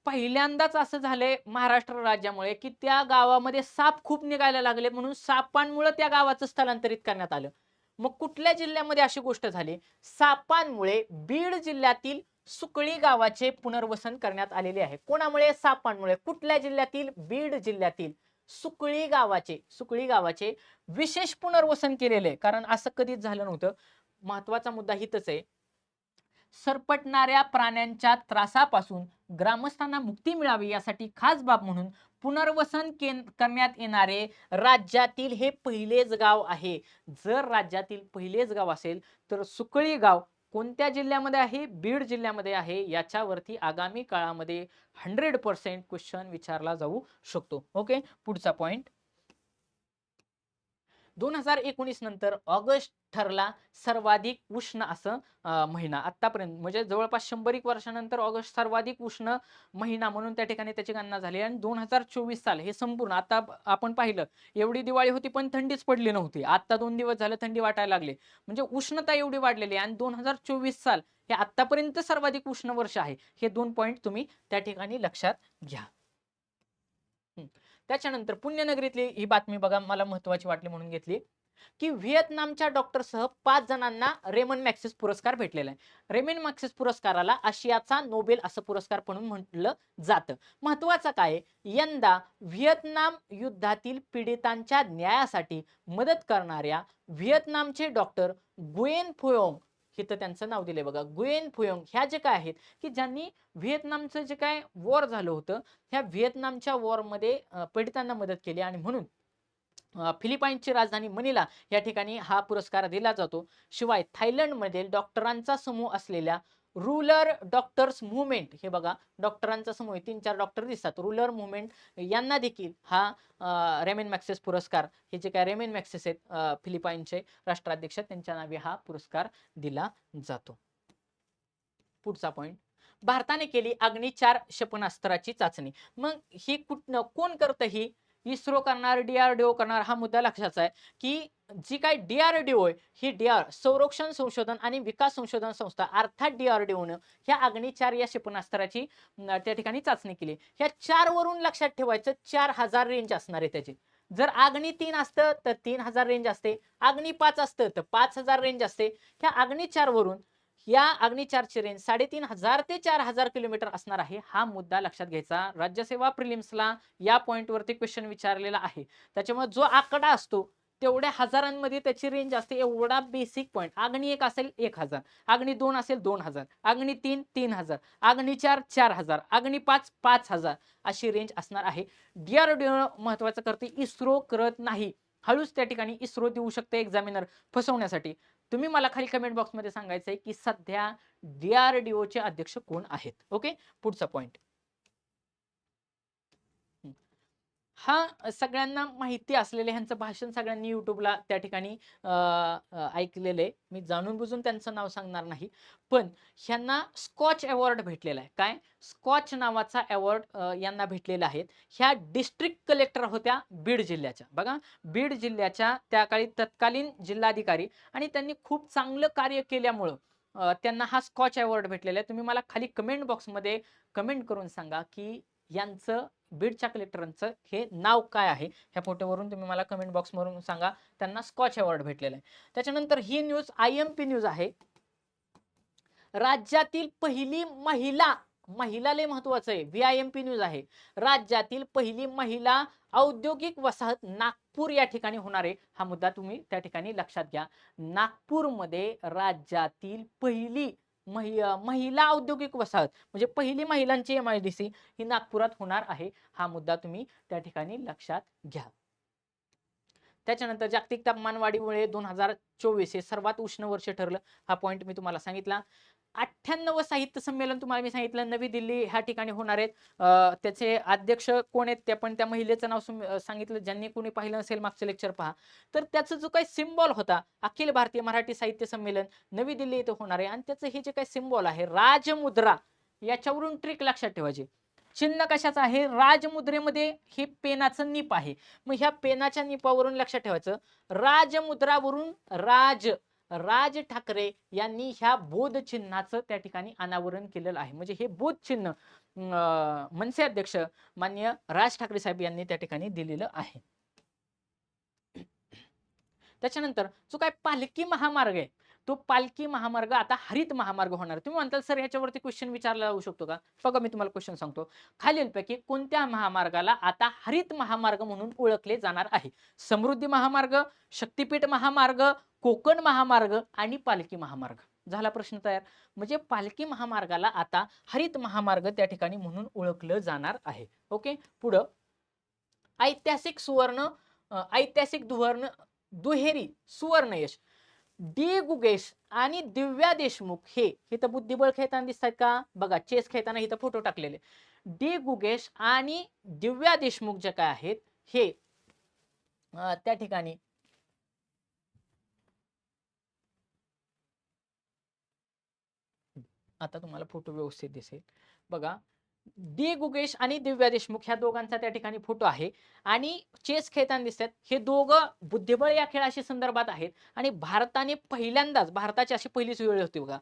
Speaker 2: पहिल्यांदाच असं झालंय महाराष्ट्र राज्यामुळे की त्या गावामध्ये साप खूप निघायला लागले म्हणून सापांमुळे त्या गावाचं स्थलांतरित करण्यात आलं. मग कुठल्या जिल्ह्यामध्ये अशी गोष्ट झाली? सापांमुळे बीड जिल्ह्यातील सुकळी गावाचे पुनर्वसन करण्यात आलेले आहे. कोणामुळे? सापांमुळे. कुठल्या जिल्ह्यातील? बीड जिल्ह्यातील सुकळी गावाचे विशेष पुनर्वसन केलेले, कारण असं कधीच झालं नव्हतं. महत्वाचा मुद्दा हितच आहे, सरपटणाऱ्या प्राण्यांच्या त्रासापासून ग्रामस्थांना मुक्ती मिळावी यासाठी खास बाब म्हणून पुनर्वसन करण्यात येणारे राज्यातील हे पहिलेच गाव आहे. जर राज्यातील पहिलेच गाव असेल तर सुकळी गाव कोणत्या जिल्ह्यामध्ये आहे? बीड जिल्ह्यामध्ये आहे. याच्यावरती आगामी काळामध्ये 100% क्वेश्चन विचारला जाऊ शकतो. ओके, पुढचा पॉइंट. 2019 नंतर ऑगस्ट ठरला सर्वाधिक उष्ण असं महिना आतापर्यंत, म्हणजे जवळपास 100 वर्षानंतर ऑगस्ट सर्वाधिक उष्ण महिना म्हणून त्या ठिकाणी त्याची गणना झाली. आणि 2024 साल हे संपूर्ण, आता आपण पाहिलं एवढी दिवाळी होती पण थंडीच पडली नव्हती. आता 2 दिवस झालं थंडी वाटायला लागली, म्हणजे उष्णता एवढी वाढलेली आहे. आणि 2024 साल हे आतापर्यंत सर्वाधिक उष्ण वर्ष आहे. हे 2 पॉइंट तुम्ही त्या ठिकाणी लक्षात घ्या. त्याच्यानंतर पुण्यनगरीतली ही बातमी बघा, मला महत्वाची वाटली म्हणून घेतली, की व्हिएतनामच्या डॉक्टरसह 5 जणांना रेमन मॅक्सिस पुरस्कार भेटलेला आहे. रेमन मॅक्सिस पुरस्काराला आशियाचा नोबेल असं पुरस्कार म्हणून म्हटलं जातं. महत्वाचं काय, यंदा व्हिएतनाम युद्धातील पीडितांच्या न्यायासाठी मदत करणाऱ्या व्हिएतनामचे डॉक्टर गुयेन फुयोंग, हे तर त्यांचं नाव दिलंय बघा, गुयेन फुयोंग, ह्या जे काय आहेत की ज्यांनी व्हिएतनामचं जे काय वॉर झालं होतं, ह्या व्हिएतनामच्या वॉरमध्ये पीडितांना मदत केली. आणि म्हणून फिलिपाईन्सची राजधानी मनिला या ठिकाणी हा पुरस्कार दिला जातो. शिवाय थायलंडमध्ये डॉक्टरांचा समूह असलेल्या रुरल डॉक्टर्स मुव्हमेंट, हे बघा डॉक्टरांचा समूह 3-4 डॉक्टर दिसतात, रुरल मुव्हमेंट, यांना देखील हा रेमन मॅक्सिस पुरस्कार, हे जे काय रेमन मॅक्सिस आहेत फिलिपाईनचे राष्ट्राध्यक्ष, त्यांच्या नावे हा पुरस्कार दिला जातो. पुढचा पॉइंट, भारताने केली अग्नि 4 क्षेपणास्त्राची चाचणी. मग ही कोण करतं? ही इस्रो करणार, डीआरडीओ करणार, हा मुद्दा लक्षाचा आहे की जी काय डीआरडीओ आहे, ही संरक्षण संशोधन आणि विकास संशोधन संस्था अर्थात डीआरडीओनं ह्या अग्नि 4 या क्षेपणास्त्राची त्या ठिकाणी चाचणी केली. ह्या 4 वरून लक्षात ठेवायचं 4000 रेंज असणार आहे त्याची. जर अग्नि 3 असतं तर 3000 रेंज असते, अग्नि 5 असतं तर 5000 रेंज असते. ह्या अग्नि 4 वरून या अग्नि 4ची रेंज 3500 ते 4000 किलोमीटर असणार आहे. हा मुद्दा लक्षात घ्यायचा. राज्यसेवा प्रिलिम्सला या पॉइंट वरती क्वेश्चन विचारलेला आहे. त्याच्यामुळे जो आकडा असतो तेवढ्या हजारांमध्ये त्याची रेंज असते, एवढा बेसिक पॉइंट. अग्नि 1 असेल 1000, अग्नि 2 असेल 2000, अग्नि 3 3000, अग्नि 4 4000, अग्नि 5 5000 अशी रेंज असणार आहे. डीआरडीओ महत्वाचं करते, इस्रो करत नाही. हळूच त्या ठिकाणी इस्रो देऊ शकते एक्झामिनर फसवण्यासाठी. तुम्ही मला खाली कमेंट बॉक्समध्ये सांगायचंय की सध्या डीआरडीओ चे अध्यक्ष कोण आहेत. ओके, पुढचा पॉइंट. हा सगळ्यांना माहिती असलेले, ह्यांचं भाषण सगळ्यांनी युट्यूबला त्या ठिकाणी ऐकलेलं आहे. मी जाणून बुजून त्यांचं नाव सांगणार नाही, पण ह्यांना स्कॉच अवॉर्ड भेटलेला आहे. काय स्कॉच नावाचा अवॉर्ड यांना भेटलेला आहे. ह्या डिस्ट्रिक्ट कलेक्टर होत्या बीड जिल्ह्याच्या. बघा, बीड जिल्ह्याच्या त्या काळी तत्कालीन जिल्हाधिकारी, आणि त्यांनी खूप चांगलं कार्य केल्यामुळं त्यांना हा स्कॉच अवॉर्ड भेटलेला आहे. तुम्ही मला खाली कमेंट बॉक्समध्ये कमेंट करून सांगा की यांचं, बीडच्या कलेक्टरांचं हे नाव काय आहे. ह्या फोटोवरून तुम्ही मला कमेंट बॉक्सवरून सांगा. त्यांना स्कॉच अवॉर्ड भेटलेला आहे. त्याच्यानंतर ही न्यूज IMP न्यूज आहे. राज्यातील पहिली महिला, महिला लय महत्वाचं आहे, VIMP न्यूज आहे. राज्यातील पहिली महिला औद्योगिक वसाहत नागपूर या ठिकाणी होणार आहे. हा मुद्दा तुम्ही त्या ठिकाणी लक्षात घ्या. नागपूरमध्ये राज्यातील पहिली महिला औद्योगिक वसाहत, म्हणजे पहिली महिलांची MIDC ही नागपुरात होणार आहे. हा मुद्दा तुम्ही त्या ठिकाणी लक्षात घ्या. त्याच्यानंतर जागतिक तापमान वाढीमुळे 2024 हे सर्वात उष्ण वर्ष ठरलं. हा पॉइंट मी तुम्हाला सांगितला. 98 साहित्य संमेलन तुम्हाला मी सांगितलं नवी दिल्ली ह्या ठिकाणी होणार आहेत. त्याचे अध्यक्ष कोण आहेत ते पण, त्या महिलेचं नाव सांगितलं. ज्यांनी कोणी पाहिलं नसेल मागचं लेक्चर पहा. तर त्याचा जो काही सिम्बॉल होता, अखिल भारतीय मराठी साहित्य संमेलन नवी दिल्ली इथं होणार आहे. आणि त्याचं हे जे काही सिम्बॉल आहे राजमुद्रा, याच्यावरून ट्रिक लक्षात ठेवायची. चिन्ह कशाचं आहे? राजमुद्रेमध्ये हे पेनाचं निप आहे. मग ह्या पेनाच्या निपावरून लक्षात ठेवायचं, राजमुद्रावरून राज ठाकरे यांनी ह्या बोध चिन्हाचं त्या ठिकाणी अनावरण केलेलं आहे. म्हणजे हे बोध चिन्ह मनसे अध्यक्ष माननीय राज ठाकरे साहेब यांनी त्या ठिकाणी दिलेलं आहे. त्याच्यानंतर जो काय पालखी महामार्ग आहे, तो पालखी महामार्ग आता हरित महामार्ग होणार. तुम्ही म्हणताल सर ह्याच्यावरती क्वेश्चन विचारला जाऊ शकतो का? बघा, मी तुम्हाला क्वेश्चन सांगतो. खालीलपैकी कोणत्या महामार्गाला आता हरित महामार्ग म्हणून ओळखले जाणार आहे? समृद्धी महामार्ग, शक्तीपीठ महामार्ग, कोकण महामार्ग आणि पालखी महामार्ग. झाला प्रश्न तयार. म्हणजे पालखी महामार्गाला आता हरित महामार्ग त्या ठिकाणी म्हणून ओळखलं जाणार आहे. ओके, पुढं ऐतिहासिक दुहेरी सुवर्ण यश डी गुगेश आणि दिव्या देशमुख हे इथं बुद्धिबळ खेळताना दिसतात का बघा, चेस खेळताना इथं फोटो टाकलेले. डी गुगेश आणि दिव्या देशमुख जे काय आहेत हे त्या ठिकाणी आता तुम्हाला फोटो व्यवस्थित दिसेल बघा. डी गुगेश आणि दिव्या देशमुख ह्या दोघांचा त्या ठिकाणी फोटो आहे आणि चेस खेळताना दिसतात. हे दोघं बुद्धिबळ या खेळाशी संदर्भात आहेत आणि भारताची अशी पहिलीच वेळ होती बघा,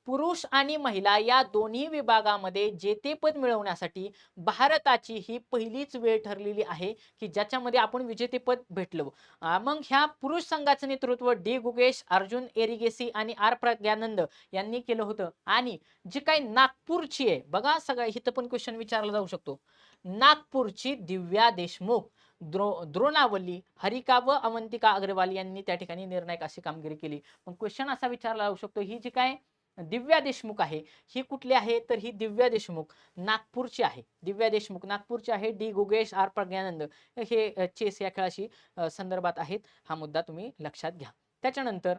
Speaker 2: पुरुष आणि महिला या दोन्ही विभागामध्ये जेतेपद मिळवण्यासाठी भारताची ही पहिलीच वेळ ठरलेली आहे की ज्याच्यामध्ये आपण विजेतेपद भेटलो. मग ह्या पुरुष संघाचं नेतृत्व डी गुगेश, अर्जुन एरिगेसी आणि आर प्रज्ञानंद यांनी केलं होतं. आणि जी काही नागपूरची आहे बघा, सगळं इथं पण क्वेश्चन विचारला जाऊ शकतो. नागपूरची दिव्या देशमुख, द्रोणावल्ली, हरिका व अवंतिका अग्रवाल यांनी त्या ठिकाणी निर्णायक अशी कामगिरी केली. मग क्वेश्चन असा विचारला जाऊ शकतो, ही जी काय दिव्या देशमुख आहे ही कुठली आहे, तर ही दिव्या देशमुख नागपूरची आहे. दिव्या देशमुख नागपूरची आहे. डी गुगेश, आर प्रज्ञानंद हे चेस या खेळाशी संदर्भात आहेत. हा मुद्दा तुम्ही लक्षात घ्या. त्याच्यानंतर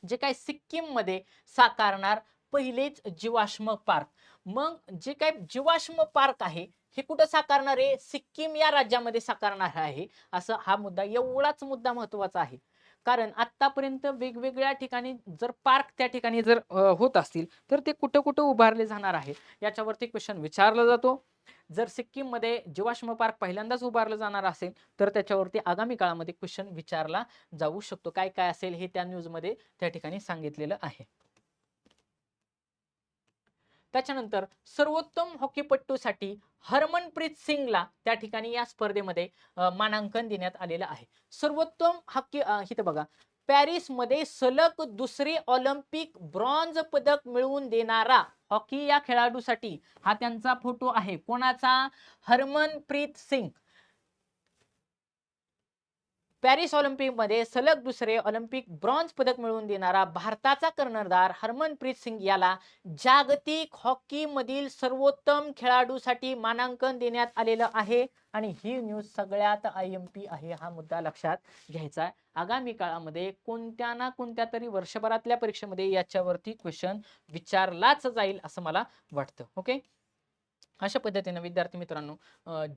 Speaker 2: जे काय सिक्कीम मध्ये साकारणार पहिलेच जीवाश्म पार्क. मग जे काय जीवाश्म पार्क आहे हे कुठं साकारणार आहे, सिक्कीम या राज्यामध्ये साकारणार आहे. असं हा मुद्दा, एवढाच मुद्दा महत्वाचा आहे. कारण आतापर्यंत वेगवेगळ्या ठिकाणी जर पार्क त्या ठिकाणी जर होत असतील तर ते कुठं कुठं उभारले जाणार आहे याच्यावरती क्वेश्चन विचारला जातो. जर सिक्कीम मध्ये जीवाश्म पार्क पहिल्यांदाच उभारलं जाणार असेल तर त्याच्यावरती आगामी काळामध्ये क्वेश्चन विचारला जाऊ शकतो. काय काय असेल हे त्या न्यूज मध्ये त्या ठिकाणी सांगितलेलं आहे. त्याच्यानंतर सर्वोत्तम हॉकीपटूसाठी हरमनप्रीत सिंगला त्या ठिकाणी या स्पर्धेमध्ये मानांकन देण्यात आलेलं आहे. सर्वोत्तम हॉकी इथं बघा, पॅरिस मध्ये सलग दुसरे ऑलिम्पिक ब्रॉन्झ पदक मिळवून देणारा हॉकी या खेळाडूसाठी हा त्यांचा फोटो आहे. कोणाचा, हरमनप्रीत सिंग. पॅरिस ऑलिम्पिक मध्ये सलग दुसरे ऑलिम्पिक ब्रॉन्झ पदक मिळवून देणारा भारताचा कर्णधार हरमनप्रीत सिंग याला जागतिक हॉकी मधील सर्वोत्तम खेळाडूसाठी मानांकन देण्यात आलेलं आहे. आणि ही न्यूज सगळ्यात IMP आहे, हा मुद्दा लक्षात घ्यायचा आहे. आगामी काळामध्ये कोणत्या ना कोणत्या तरी वर्षभरातल्या परीक्षेमध्ये याच्यावरती क्वेश्चन विचारलाच जाईल असं मला वाटतं. ओके, अशा पद्धतीने विद्यार्थी मित्रांनो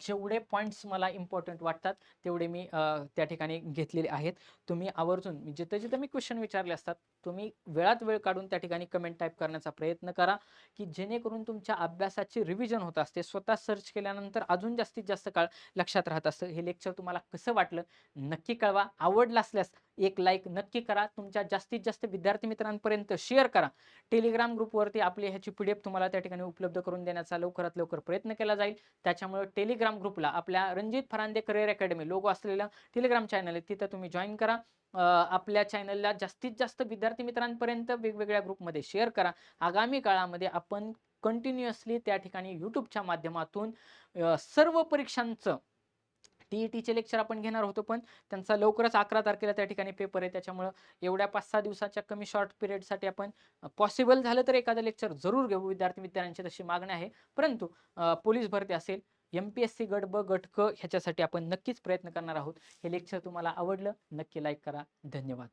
Speaker 2: जेवढे पॉइंट्स मला इम्पॉर्टंट वाटतात तेवढे मी त्या ठिकाणी घेतलेले आहेत. तुम्ही आवर्जून जिथे जिथे मी क्वेश्चन विचारले असतात तुम्ही वेळात वेळ काढून त्या ठिकाणी कमेंट टाईप करण्याचा प्रयत्न करा की जेणेकरून तुमच्या अभ्यासाची रिव्हिजन होत असते. स्वतः सर्च केल्यानंतर अजून जास्तीत जास्त काळ लक्षात राहत असतं. हे लेक्चर तुम्हाला कसं वाटलं नक्की कळवा. आवडलं असल्यास एक लाईक नक्की करा. तुमच्या जास्तीत जास्त विद्यार्थी मित्रांपर्यंत शेअर करा. टेलिग्राम ग्रुपवरती आपली ह्याची PDF तुम्हाला त्या ठिकाणी उपलब्ध करून देण्याचा लवकरात लवकर प्रयत्न केला जाईल. त्याच्यामुळे टेलिग्राम ग्रुपला आपल्या Ranjit Farande career academy logo असलेला टेलिग्राम चॅनल आहे, तिथं तुम्ही जॉईन करा. आपल्या चॅनलला जास्तीत जास्त विद्यार्थी मित्रांपर्यंत वेगवेगळ्या ग्रुपमध्ये शेअर करा. आगामी काळामध्ये आपण कंटिन्युअसली त्या ठिकाणी यूट्यूबच्या माध्यमातून सर्व परीक्षांचं TETचे लेक्चर आपण घेणार होतो, पण त्यांचा लवकरच 11 तारखेला त्या ठिकाणी पेपर आहे. त्याच्यामुळे एवढ्या 5-6 दिवसाच्या कमी शॉर्ट पिरियडसाठी आपण पॉसिबल झालं तर एखादं लेक्चर जरूर घेऊ. विद्यार्थी तशी मागणी आहे. परंतु पोलीस भरती असेल, MPSC गट ब गट क ह्याच्यासाठी आपण नक्कीच प्रयत्न करणार आहोत. हे लेक्चर तुम्हाला आवडलं नक्की लाईक करा. धन्यवाद.